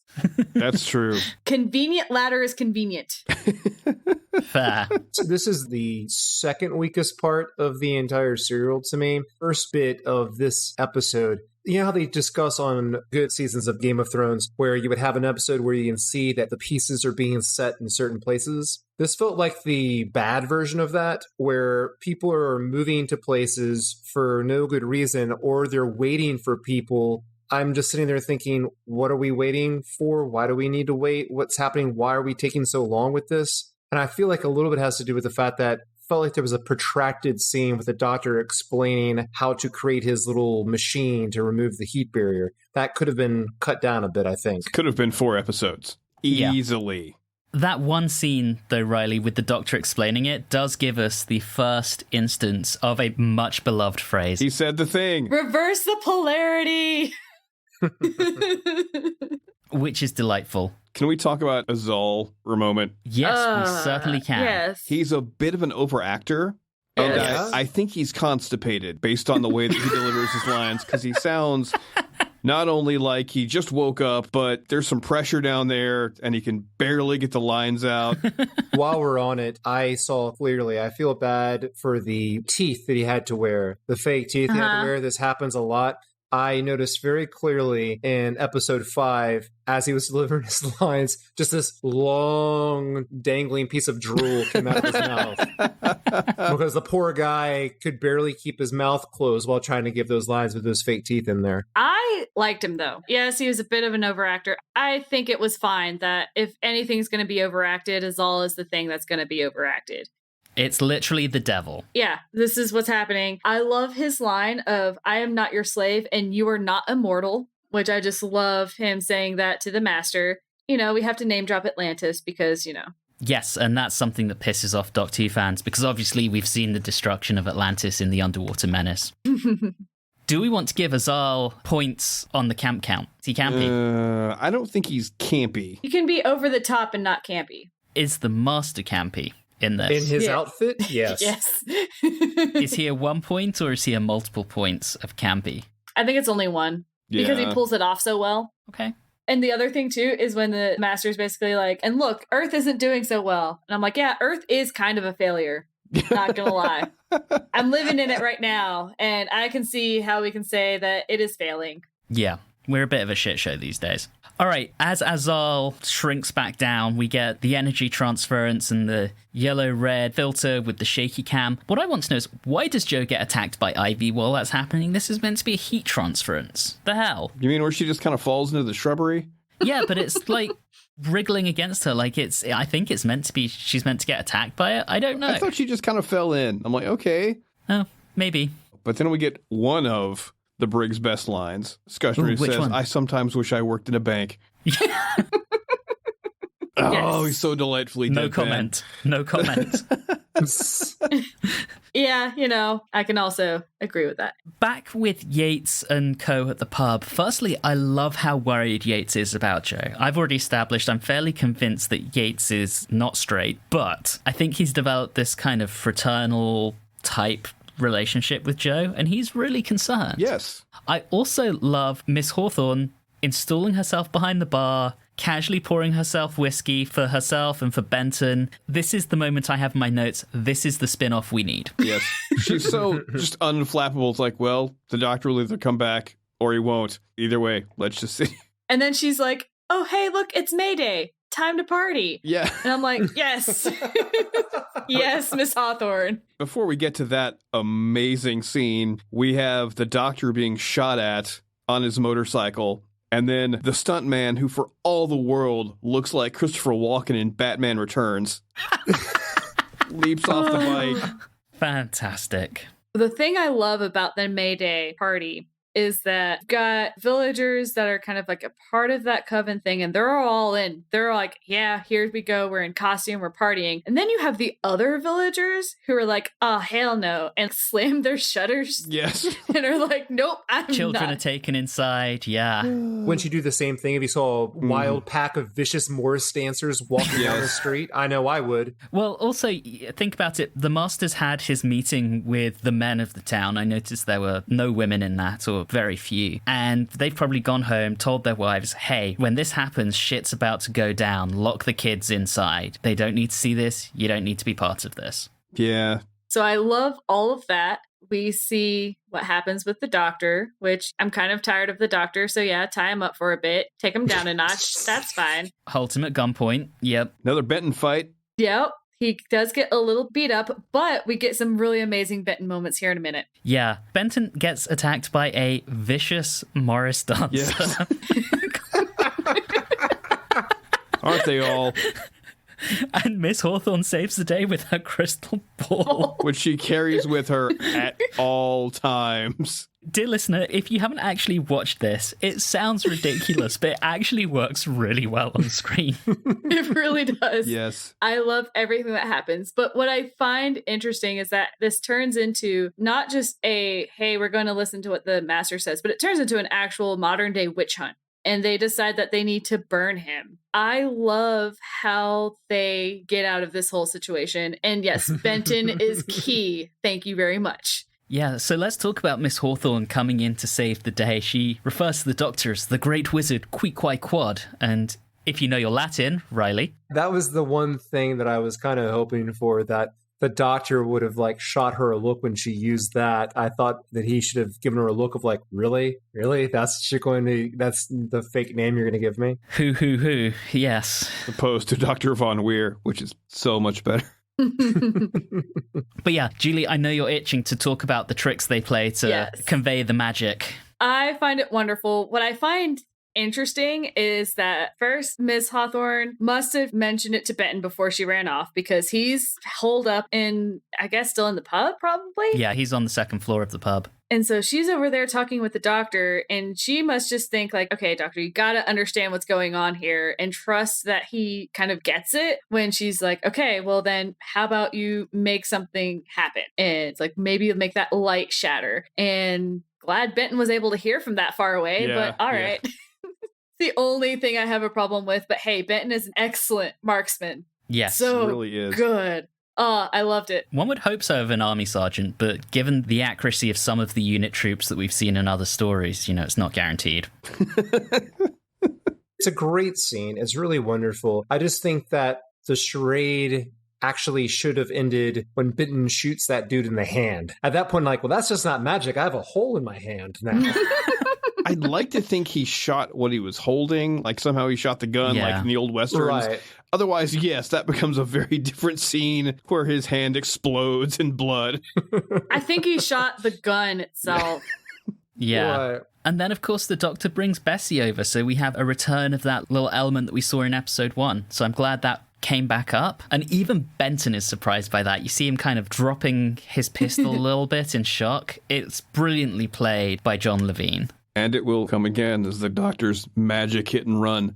That's true. Convenient ladder is convenient. Fair. So this is the second weakest part of the entire serial to me. First bit of this episode, you know how they discuss on good seasons of Game of Thrones where you would have an episode where you can see that the pieces are being set in certain places? This felt like the bad version of that, where people are moving to places for no good reason, or they're waiting for people. I'm just sitting there thinking, what are we waiting for? Why do we need to wait? What's happening? Why are we taking so long with this? And I feel like a little bit has to do with the fact that felt like there was a protracted scene with the Doctor explaining how to create his little machine to remove the heat barrier. That could have been cut down a bit, I think. Could have been 4 episodes. Easily. Yeah. That one scene, though, Reilly, with the Doctor explaining it, does give us the first instance of a much beloved phrase. He said the thing. Reverse the polarity. Which is delightful. Can we talk about Azal for a moment? Yes, we certainly can. Yes. He's a bit of an overactor. And Yes. I think he's constipated based on the way that he delivers his lines, because he sounds not only like he just woke up, but there's some pressure down there and he can barely get the lines out. While we're on it, I saw clearly, I feel bad for the teeth that he had to wear, the fake teeth he had to wear. This happens a lot. I noticed very clearly in episode 5, as he was delivering his lines, just this long dangling piece of drool came out of his mouth. Because the poor guy could barely keep his mouth closed while trying to give those lines with those fake teeth in there. I liked him, though. Yes, he was a bit of an overactor. I think it was fine that if anything's going to be overacted, Azal is the thing that's going to be overacted. It's literally the devil. Yeah, this is what's happening. I love his line of, I am not your slave and you are not immortal, which I just love him saying that to the Master. You know, we have to name drop Atlantis because, you know. Yes, and that's something that pisses off Doctor Who fans, because obviously we've seen the destruction of Atlantis in the Underwater Menace. Do we want to give Azal points on the camp count? Is he campy? I don't think he's campy. You can be over the top and not campy. Is the Master campy in this? In his outfit? Yes. Yes. Is he a 1 point or is he a multiple points of campy? I think it's only one because he pulls it off so well. Okay. And the other thing, too, is when the Master's basically like, and look, Earth isn't doing so well. And I'm like, yeah, Earth is kind of a failure. Not gonna lie. I'm living in it right now, and I can see how we can say that it is failing. Yeah, we're a bit of a shit show these days. All right, as Azal shrinks back down, we get the energy transference and the yellow-red filter with the shaky cam. What I want to know is, why does Jo get attacked by Ivy while that's happening? This is meant to be a heat transference. The hell? You mean where she just kind of falls into the shrubbery? Yeah, but it's like wriggling against her. Like I think it's meant to be, she's meant to get attacked by it. I don't know. I thought she just kind of fell in. I'm like, okay. Oh, maybe. But then we get one of the Briggs' best lines. Scudder Which says, one? I sometimes wish I worked in a bank. Oh, he's so delightfully No deadpan. comment. No comment. Yeah, I can also agree with that. Back with Yates and co at the pub. Firstly, I love how worried Yates is about Joe. I've already established I'm fairly convinced that Yates is not straight, but I think he's developed this kind of fraternal type relationship with Joe, and he's really concerned. Yes. I also love Miss Hawthorne installing herself behind the bar, casually pouring herself whiskey for herself and for Benton. This is the moment I have in my notes. This is the spin-off we need. Yes. She's so just unflappable. It's like, well, the doctor will either come back or he won't. Either way, let's just see. And then she's like, oh, hey, look, it's May Day. Time to party. Yeah. And I'm like, yes. Yes, Miss Hawthorne. Before we get to that amazing scene, we have the doctor being shot at on his motorcycle. And then the stuntman, who for all the world looks like Christopher Walken in Batman Returns, leaps off the bike. Fantastic. The thing I love about the May Day party is that you've got villagers that are kind of like a part of that coven thing, and they're all in. They're like, yeah, here we go. We're in costume. We're partying. And then you have the other villagers who are like, oh, hell no, and slam their shutters. Yes. And are like, nope, I'm Children not. are taken inside, yeah. Wouldn't you do the same thing if you saw a wild pack of vicious Morris dancers walking down the street? I know I would. Well, also, think about it. The Master's had his meeting with the men of the town. I noticed there were no women in that, or very few. And they've probably gone home, told their wives, hey, when this happens, shit's about to go down. Lock the kids inside. They don't need to see this. You don't need to be part of this. Yeah. So I love all of that. We see what happens with the doctor, which I'm kind of tired of the doctor. So yeah, tie him up for a bit. Take him down a notch. That's fine. Hold him at gunpoint. Yep. Another Benton fight. Yep. He does get a little beat up, but we get some really amazing Benton moments here in a minute. Yeah. Benton gets attacked by a vicious Morris dancer. Yes. Aren't they all? And Miss Hawthorne saves the day with her crystal ball. Which she carries with her at all times. Dear listener, if you haven't actually watched this, it sounds ridiculous, but it actually works really well on screen. It really does. Yes. I love everything that happens. But what I find interesting is that this turns into not just a, hey, we're going to listen to what the master says, but it turns into an actual modern day witch hunt. And they decide that they need to burn him. I love how they get out of this whole situation. And yes, Benton is key. Thank you very much. Yeah, so let's talk about Miss Hawthorne coming in to save the day. She refers to the doctor as the great wizard Queequeg. And if you know your Latin, Reilly. That was the one thing that I was kind of hoping for, that the doctor would have like shot her a look when she used that. I thought that he should have given her a look of like, really? That's the fake name you're going to give me? Who, yes. Opposed to Dr. Von Weir, which is so much better. But yeah, Julie, I know you're itching to talk about the tricks they play to convey the magic. I find it wonderful. What I find interesting is that first, Miss Hawthorne must have mentioned it to Benton before she ran off, because he's holed up in, I guess, still in the pub, probably? Yeah, he's on the second floor of the pub. And so she's over there talking with the doctor, and she must just think like, okay, doctor, you got to understand what's going on here and trust that he kind of gets it, when she's like, okay, well then how about you make something happen? And it's like, maybe you'll make that light shatter. And glad Benton was able to hear from that far away, but all right. The only thing I have a problem with, but hey, Benton is an excellent marksman. Yes. So really is. Good. I loved it. One would hope so of an army sergeant, but given the accuracy of some of the unit troops that we've seen in other stories, it's not guaranteed. It's a great scene. It's really wonderful. I just think that the charade actually should have ended when Benton shoots that dude in the hand. At that point, like, well, that's just not magic. I have a hole in my hand now. I'd like to think he shot what he was holding, like somehow he shot the gun, like in the old Westerns. Right. Otherwise, yes, that becomes a very different scene where his hand explodes in blood. I think he shot the gun itself. Yeah. Right. And then, of course, the doctor brings Bessie over, so we have a return of that little element that we saw in episode 1. So I'm glad that came back up. And even Benton is surprised by that. You see him kind of dropping his pistol a little bit in shock. It's brilliantly played by John Levine. And it will come again as the Doctor's magic hit and run.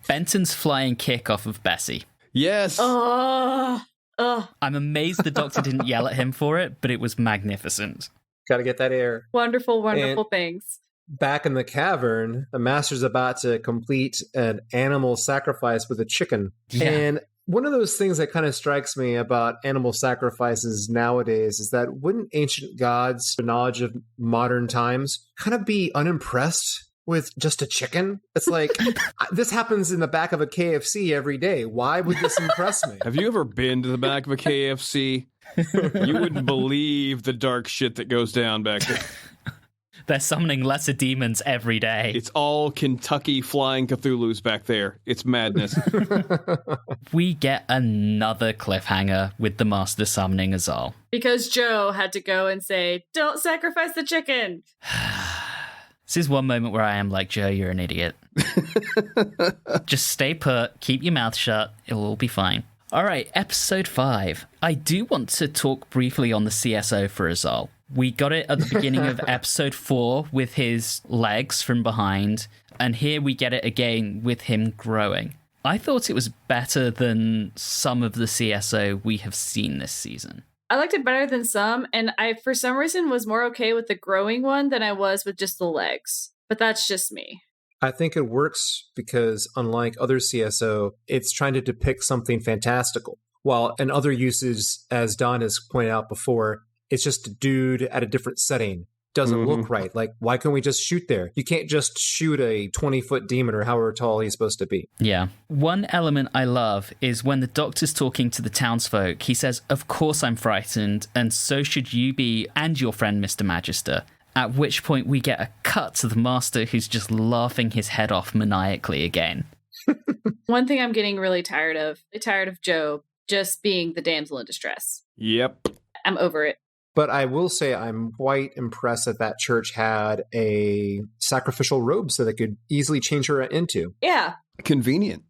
Benton's flying kick off of Bessie. Yes! Oh. I'm amazed the Doctor didn't yell at him for it, but it was magnificent. Gotta get that air. Wonderful, wonderful things. Back in the cavern, the Master's about to complete an animal sacrifice with a chicken. Yeah. And one of those things that kind of strikes me about animal sacrifices nowadays is that wouldn't ancient gods, the knowledge of modern times, kind of be unimpressed with just a chicken? It's like, this happens in the back of a KFC every day. Why would this impress me? Have you ever been to the back of a KFC? You wouldn't believe the dark shit that goes down back there. They're summoning lesser demons every day. It's all Kentucky flying Cthulhu's back there. It's madness. We get another cliffhanger with the Master summoning Azal. Because Joe had to go and say, don't sacrifice the chicken. This is one moment where I am like, Joe, you're an idiot. Just stay put, keep your mouth shut, it'll all be fine. All right, episode 5. I do want to talk briefly on the CSO for Azal. We got it at the beginning of episode 4 with his legs from behind, and here we get it again with him growing. I thought it was better than some of the CSO we have seen this season. I liked it better than some, and I, for some reason, was more okay with the growing one than I was with just the legs. But that's just me. I think it works because, unlike other CSO, it's trying to depict something fantastical. While in other uses, as Don has pointed out before, it's just a dude at a different setting. Doesn't look right. Like, why can't we just shoot there? You can't just shoot a 20-foot demon or however tall he's supposed to be. Yeah. One element I love is when the Doctor's talking to the townsfolk, he says, of course I'm frightened, and so should you be, and your friend Mr. Magister. At which point we get a cut to the Master who's just laughing his head off maniacally again. One thing I'm getting really tired of Joe just being the damsel in distress. Yep. I'm over it. But I will say I'm quite impressed that church had a sacrificial robe so they could easily change her into. Yeah. Convenient.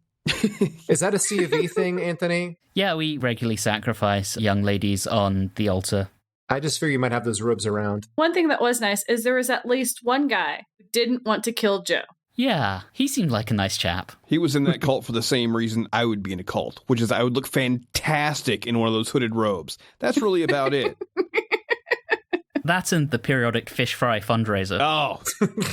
Is that a C of E thing, Anthony? Yeah, we regularly sacrifice young ladies on the altar. I just figure you might have those robes around. One thing that was nice is there was at least one guy who didn't want to kill Joe. Yeah, he seemed like a nice chap. He was in that cult for the same reason I would be in a cult, which is I would look fantastic in one of those hooded robes. That's really about it. That and the periodic fish fry fundraiser. Oh,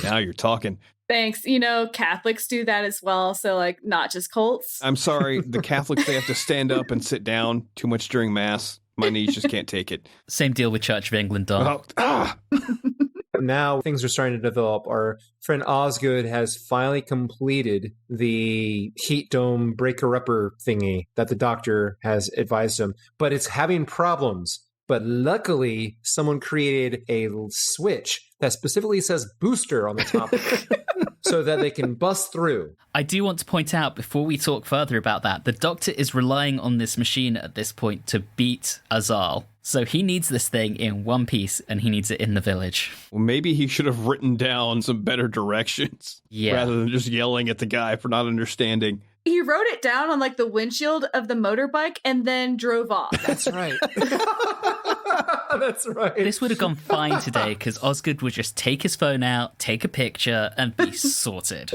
now you're talking. Thanks. You know, Catholics do that as well. So, like, not just cults. I'm sorry. The Catholics, they have to stand up and sit down too much during Mass. My knees just can't take it. Same deal with Church of England, Don. Now things are starting to develop. Our friend Osgood has finally completed the heat dome breaker-upper thingy that the Doctor has advised him, but it's having problems. But luckily, someone created a switch that specifically says booster on the top of it so that they can bust through. I do want to point out, before we talk further about that, the Doctor is relying on this machine at this point to beat Azal. So he needs this thing in one piece, and he needs it in the village. Well, maybe he should have written down some better directions rather than just yelling at the guy for not understanding. He wrote it down on, like, the windshield of the motorbike and then drove off. That's right. That's right. This would have gone fine today because Osgood would just take his phone out, take a picture, and be sorted.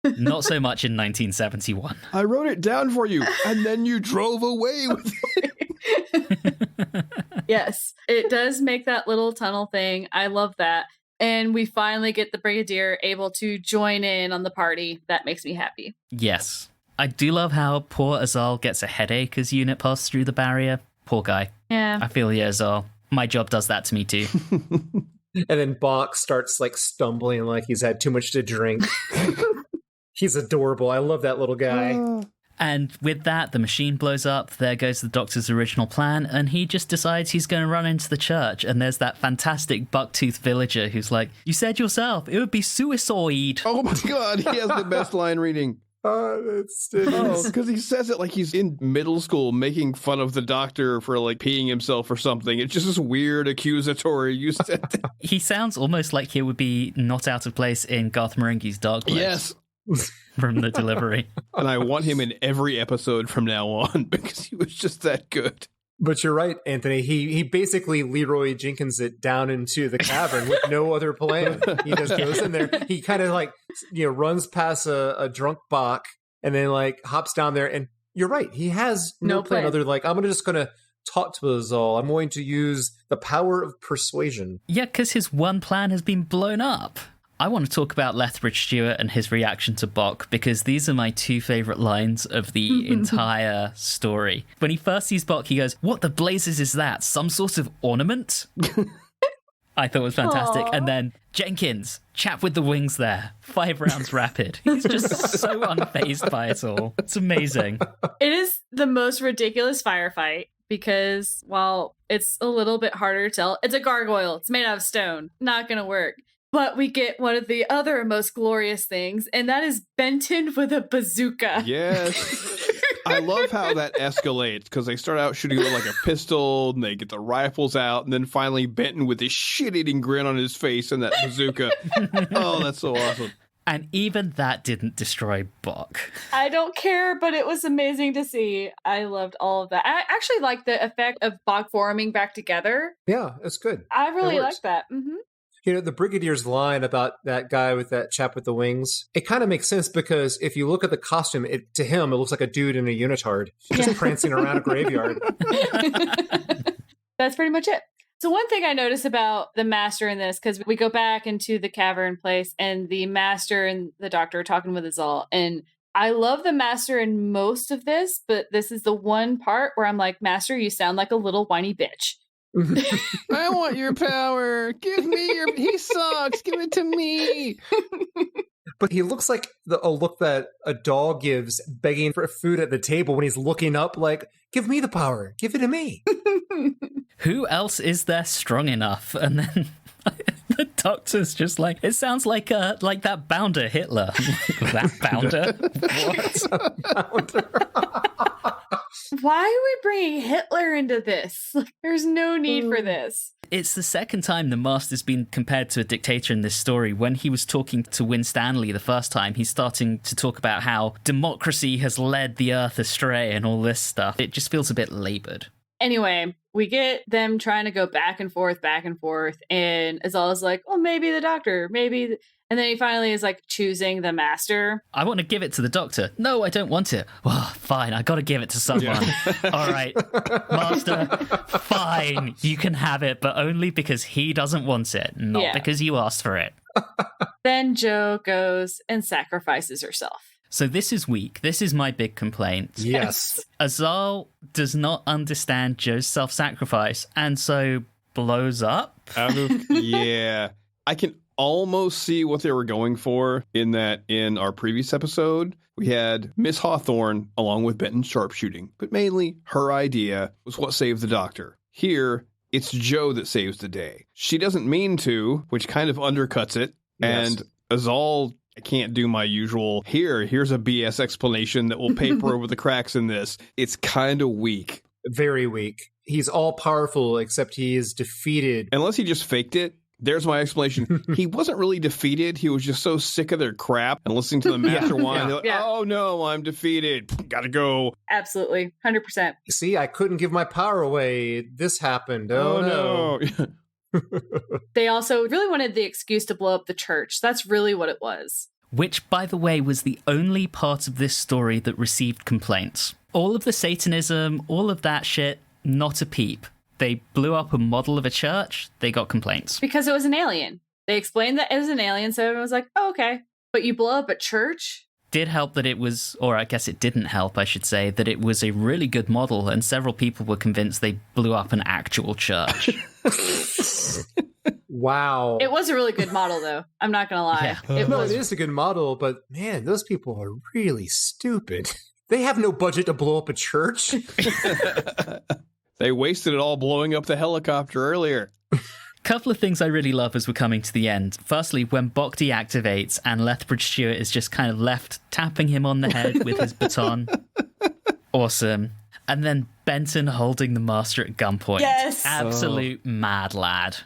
Not so much in 1971. I wrote it down for you, and then you drove away with it. Yes, it does make that little tunnel thing. I love that. And we finally get the Brigadier able to join in on the party. That makes me happy. Yes. I do love how poor Azal gets a headache as unit passes through the barrier. Poor guy. Yeah. I feel you, Azal. My job does that to me too. And then Bach starts like stumbling like he's had too much to drink. He's adorable. I love that little guy. And with that, the machine blows up. There goes the Doctor's original plan, and he just decides he's going to run into the church. And there's that fantastic bucktooth villager who's like, "You said yourself, it would be suicide." Oh my God, he has the best line reading. Because he says it like he's in middle school making fun of the Doctor for like peeing himself or something. It's just this weird accusatory. You said that. He sounds almost like he would be not out of place in Garth Marenghi's Dark Place. Yes. from the delivery. And I want him in every episode from now on because he was just that good. But you're right, Anthony. He basically Leroy Jenkins it down into the cavern with no other plan. He just goes in there. He kind of like, runs past a drunk Bach and then like hops down there. And you're right. He has no plan other than like, I'm just going to talk to us all. I'm going to use the power of persuasion. Yeah, because his one plan has been blown up. I want to talk about Lethbridge-Stewart and his reaction to Bach because these are my two favourite lines of the entire story. When he first sees Bach, he goes, "What the blazes is that? Some sort of ornament?" I thought it was fantastic. Aww. And then Jenkins, chap with the wings there, 5 rounds rapid. He's just so unfazed by it all. It's amazing. It is the most ridiculous firefight because while it's a little bit harder to tell, it's a gargoyle. It's made out of stone. Not going to work. But we get one of the other most glorious things, and that is Benton with a bazooka. Yes. I love how that escalates, because they start out shooting with like a pistol, and they get the rifles out, and then finally Benton with this shit-eating grin on his face and that bazooka. Oh, that's so awesome. And even that didn't destroy Bach. I don't care, but it was amazing to see. I loved all of that. I actually like the effect of Bach forming back together. Yeah, it's good. I really like that. Mm-hmm. The Brigadier's line about that guy with that chap with the wings, it kind of makes sense because if you look at the costume, to him, it looks like a dude in a unitard just prancing around a graveyard. That's pretty much it. So one thing I noticed about the master in this, because we go back into the cavern place and the master and the doctor are talking with us all. And I love the master in most of this, but this is the one part where I'm like, Master, you sound like a little whiny bitch. I want your power. Give me your... He sucks. Give it to me. But he looks like a look that a dog gives begging for food at the table when he's looking up like, give me the power. Give it to me. Who else is there strong enough? And then the doctor's just like, it sounds like that bounder Hitler. That bounder? What? Why are we bringing Hitler into this? There's no need for this. It's the second time the Master's been compared to a dictator in this story. When he was talking to Winstanley the first time, he's starting to talk about how democracy has led the earth astray and all this stuff. It just feels a bit labored. Anyway, we get them trying to go back and forth, and Azala's like, well, maybe the doctor, maybe... And then he finally is like choosing the master. I want to give it to the doctor. No, I don't want it. Well, fine. I got to give it to someone. Yeah. All right, master, fine. You can have it, but only because he doesn't want it, not because you asked for it. Then Jo goes and sacrifices herself. So this is weak. This is my big complaint. Yes. Azal does not understand Jo's self-sacrifice and so blows up. Yeah. I can almost see what they were going for in that in our previous episode, we had Miss Hawthorne along with Benton sharpshooting, but mainly her idea was what saved the doctor. Here, it's Jo that saves the day. She doesn't mean to, which kind of undercuts it. Yes. And Azal, I can't do my usual, here's a BS explanation that will paper over the cracks in this. It's kind of weak. Very weak. He's all powerful, except he is defeated. Unless he just faked it. There's my explanation. He wasn't really defeated. He was just so sick of their crap and listening to the master whine. Like, oh, no, I'm defeated. Gotta go. Absolutely. 100%. See, I couldn't give my power away. This happened. Oh no. They also really wanted the excuse to blow up the church. That's really what it was. Which, by the way, was the only part of this story that received complaints. All of the Satanism, all of that shit, not a peep. They blew up a model of a church, they got complaints. Because it was an alien. They explained that it was an alien, so everyone was like, oh, okay. But you blow up a church? Did help that it was, or I guess it didn't help, I should say, that it was a really good model, and several people were convinced they blew up an actual church. Wow. It was a really good model, though. I'm not going to lie. Yeah. It is a good model, but man, those people are really stupid. They have no budget to blow up a church. They wasted it all blowing up the helicopter earlier. Couple of things I really love as we're coming to the end. Firstly, when Bach deactivates and Lethbridge-Stewart is just kind of left tapping him on the head with his baton. Awesome. And then Benton holding the master at gunpoint. Yes. Absolute mad lad.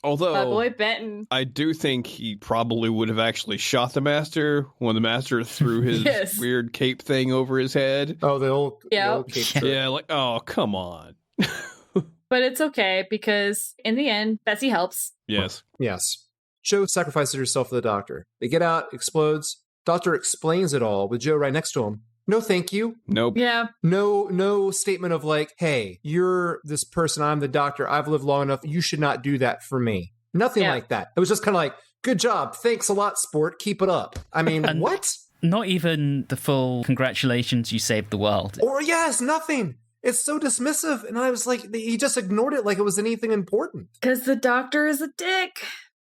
Although, my boy Benton. I do think he probably would have actually shot the master when the master threw his Yes. weird cape thing over his head. Oh, the old Yep. cape shirt. Yeah, like, oh, come on. But it's okay because in the end, Bessie helps. Yes. Yes. Jo sacrifices herself for the doctor. They get out, explodes. Doctor explains it all with Jo right next to him. No, thank you. Nope. Yeah. No statement of like, hey, you're this person, I'm the doctor, I've lived long enough, you should not do that for me. Nothing Yeah. like that. It was just kind of like, good job, thanks a lot, sport, keep it up. I mean, And- what? Not even the full congratulations, you saved the world. Or yes, nothing. It's so dismissive. And I was like, he just ignored it like it was anything important. Because the doctor is a dick.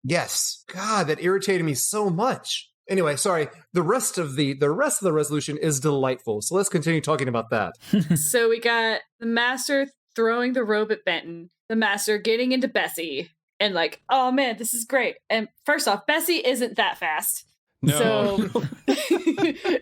Yes. God, that irritated me so much. Anyway, sorry. The rest of the resolution is delightful. So let's continue talking about that. So we got the master throwing the robe at Benton, the master getting into Bessie, and like, oh man, this is great. And first off, Bessie isn't that fast. No. So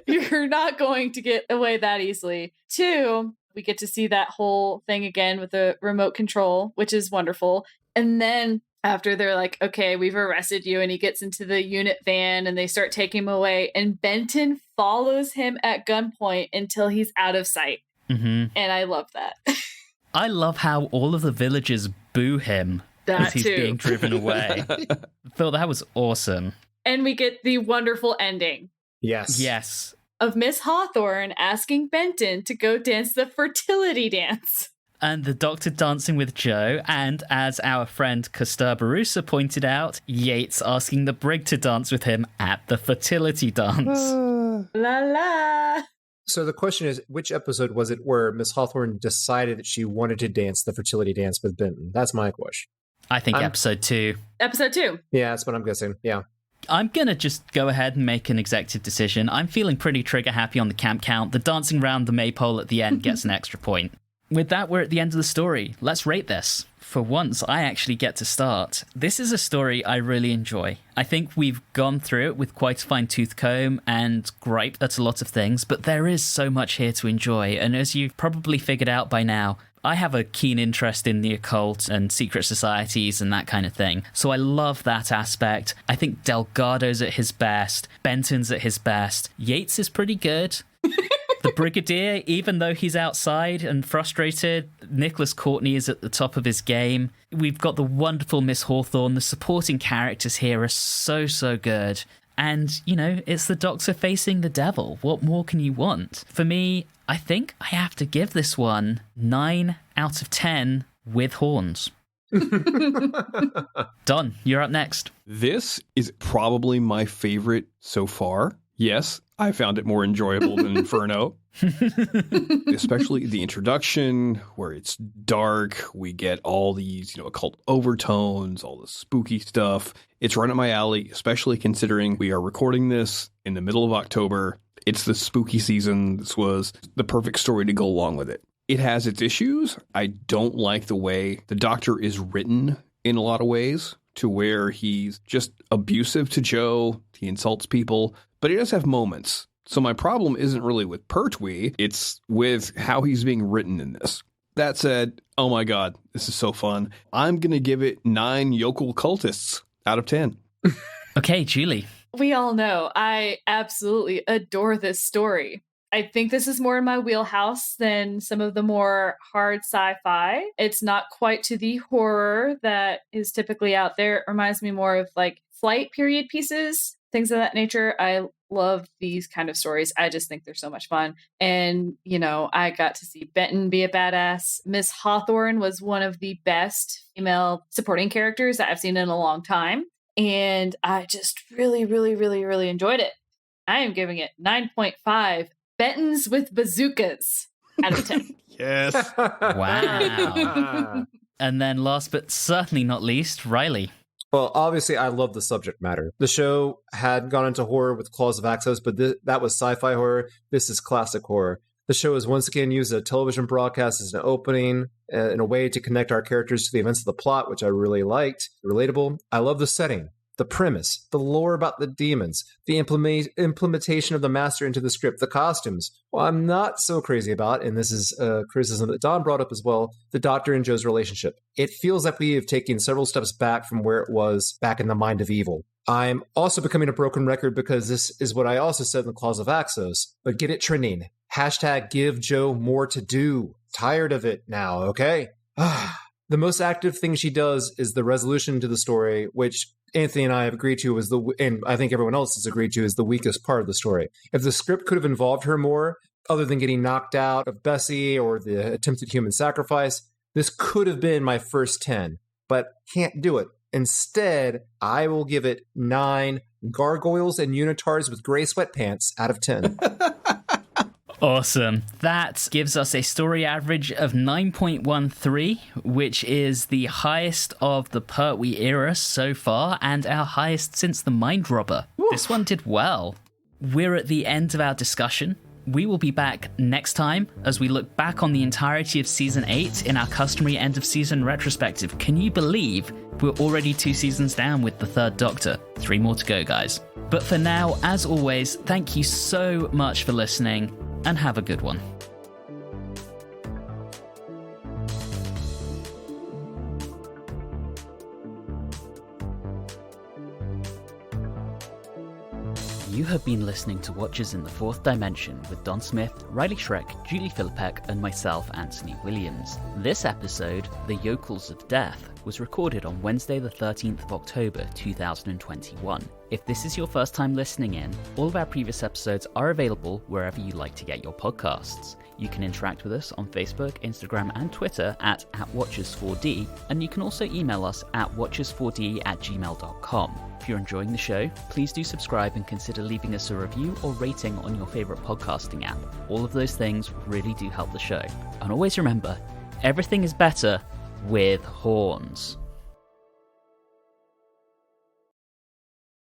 you're not going to get away that easily. 2, we get to see that whole thing again with the remote control, which is wonderful. And then after they're like, okay, we've arrested you, and he gets into the unit van and they start taking him away, and Benton follows him at gunpoint until he's out of sight. Hmm. And I love that. I love how all of the villagers boo him That as he's too. being driven away. I thought that was awesome. And we get the wonderful ending Yes. Yes. of Miss Hawthorne asking Benton to go dance the fertility dance. And the doctor dancing with Jo, and as our friend Costa Barusa pointed out, Yates asking the brig to dance with him at the fertility dance. La la. So the question is, which episode was it where Miss Hawthorne decided that she wanted to dance the fertility dance with Benton? That's my question. I think I'm- episode 2. Episode 2. Yeah, that's what I'm guessing. Yeah. I'm going to just go ahead and make an executive decision. I'm feeling pretty trigger happy on the camp count. The dancing around the maypole at the end gets an extra point. With that, we're at the end of the story. Let's rate this. For once, I actually get to start. This is a story I really enjoy. I think we've gone through it with quite a fine-tooth comb and griped at a lot of things, but there is so much here to enjoy. And as you've probably figured out by now, I have a keen interest in the occult and secret societies and that kind of thing. So I love that aspect. I think Delgado's at his best. Benton's at his best. Yates is pretty good. The Brigadier, even though he's outside and frustrated, Nicholas Courtney is at the top of his game. We've got the wonderful Miss Hawthorne. The supporting characters here are so, so good. And, you know, it's the Doctor facing the devil. What more can you want? For me, I think I have to give this one 9 out of 10 with horns. Don, you're up next. This is probably my favorite so far. Yes, I found it more enjoyable than Inferno. Especially the introduction where it's dark. We get all these, occult overtones, all the spooky stuff. It's right up my alley, especially considering we are recording this in the middle of October. It's the spooky season. This was the perfect story to go along with it. It has its issues. I don't like the way the Doctor is written in a lot of ways, to where he's just abusive to Jo. He insults people, but he does have moments. So my problem isn't really with Pertwee, it's with how he's being written in this. That said, oh my god, this is so fun. I'm going to give it 9 yokel cultists out of 10. Okay, Julie. We all know I absolutely adore this story. I think this is more in my wheelhouse than some of the more hard sci-fi. It's not quite to the horror that is typically out there. It reminds me more of like flight period pieces, things of that nature. I love these kind of stories. I just think they're so much fun. And, I got to see Benton be a badass. Miss Hawthorne was one of the best female supporting characters that I've seen in a long time. And I just really, really, really, really enjoyed it. I am giving it 9.5 Bentons with bazookas out of 10. Yes. Wow. And then last but certainly not least, Reilly. Well, obviously, I love the subject matter. The show had gone into horror with Claws of Access, but that was sci-fi horror. This is classic horror. The show has once again used a television broadcast as an opening in a way to connect our characters to the events of the plot, which I really liked. Relatable. I love the setting. the premise, the lore about the demons, the implementation of the master into the script, the costumes. Well, I'm not so crazy about, and this is a criticism that Don brought up as well, the Doctor and Joe's relationship. It feels like we have taken several steps back from where it was back in the Mind of Evil. I'm also becoming a broken record because this is what I also said in the Clause of Axos, but get it trending. Hashtag give Joe more to do. Tired of it now, okay? The most active thing she does is the resolution to the story, which Anthony and I have agreed to and I think everyone else has agreed to, is the weakest part of the story. If the script could have involved her more, other than getting knocked out of Bessie or the attempted human sacrifice, this could have been my first 10, but can't do it. Instead, I will give it 9 gargoyles and unitards with gray sweatpants out of 10. Awesome. That gives us a story average of 9.13, which is the highest of the Pertwee era so far, and our highest since the Mind Robber. Oof. This one did well. We're at the end of our discussion. We will be back next time as we look back on the entirety of Season 8 in our customary end-of-season retrospective. Can you believe we're already 2 seasons down with the Third Doctor? 3 more to go, guys. But for now, as always, thank you so much for listening, and have a good one. You have been listening to Watchers in the Fourth Dimension with Don Smith, Reilly Schreck, Julie Philippek, and myself, Anthony Williams. This episode, The Yokels of Death, was recorded on Wednesday the 13th of October 2021. If this is your first time listening in, all of our previous episodes are available wherever you like to get your podcasts. You can interact with us on Facebook, Instagram, and Twitter at Watchers4D, and you can also email us at watchers4d@gmail.com. If you're enjoying the show, please do subscribe and consider leaving us a review or rating on your favorite podcasting app. All of those things really do help the show. And always remember, everything is better with horns.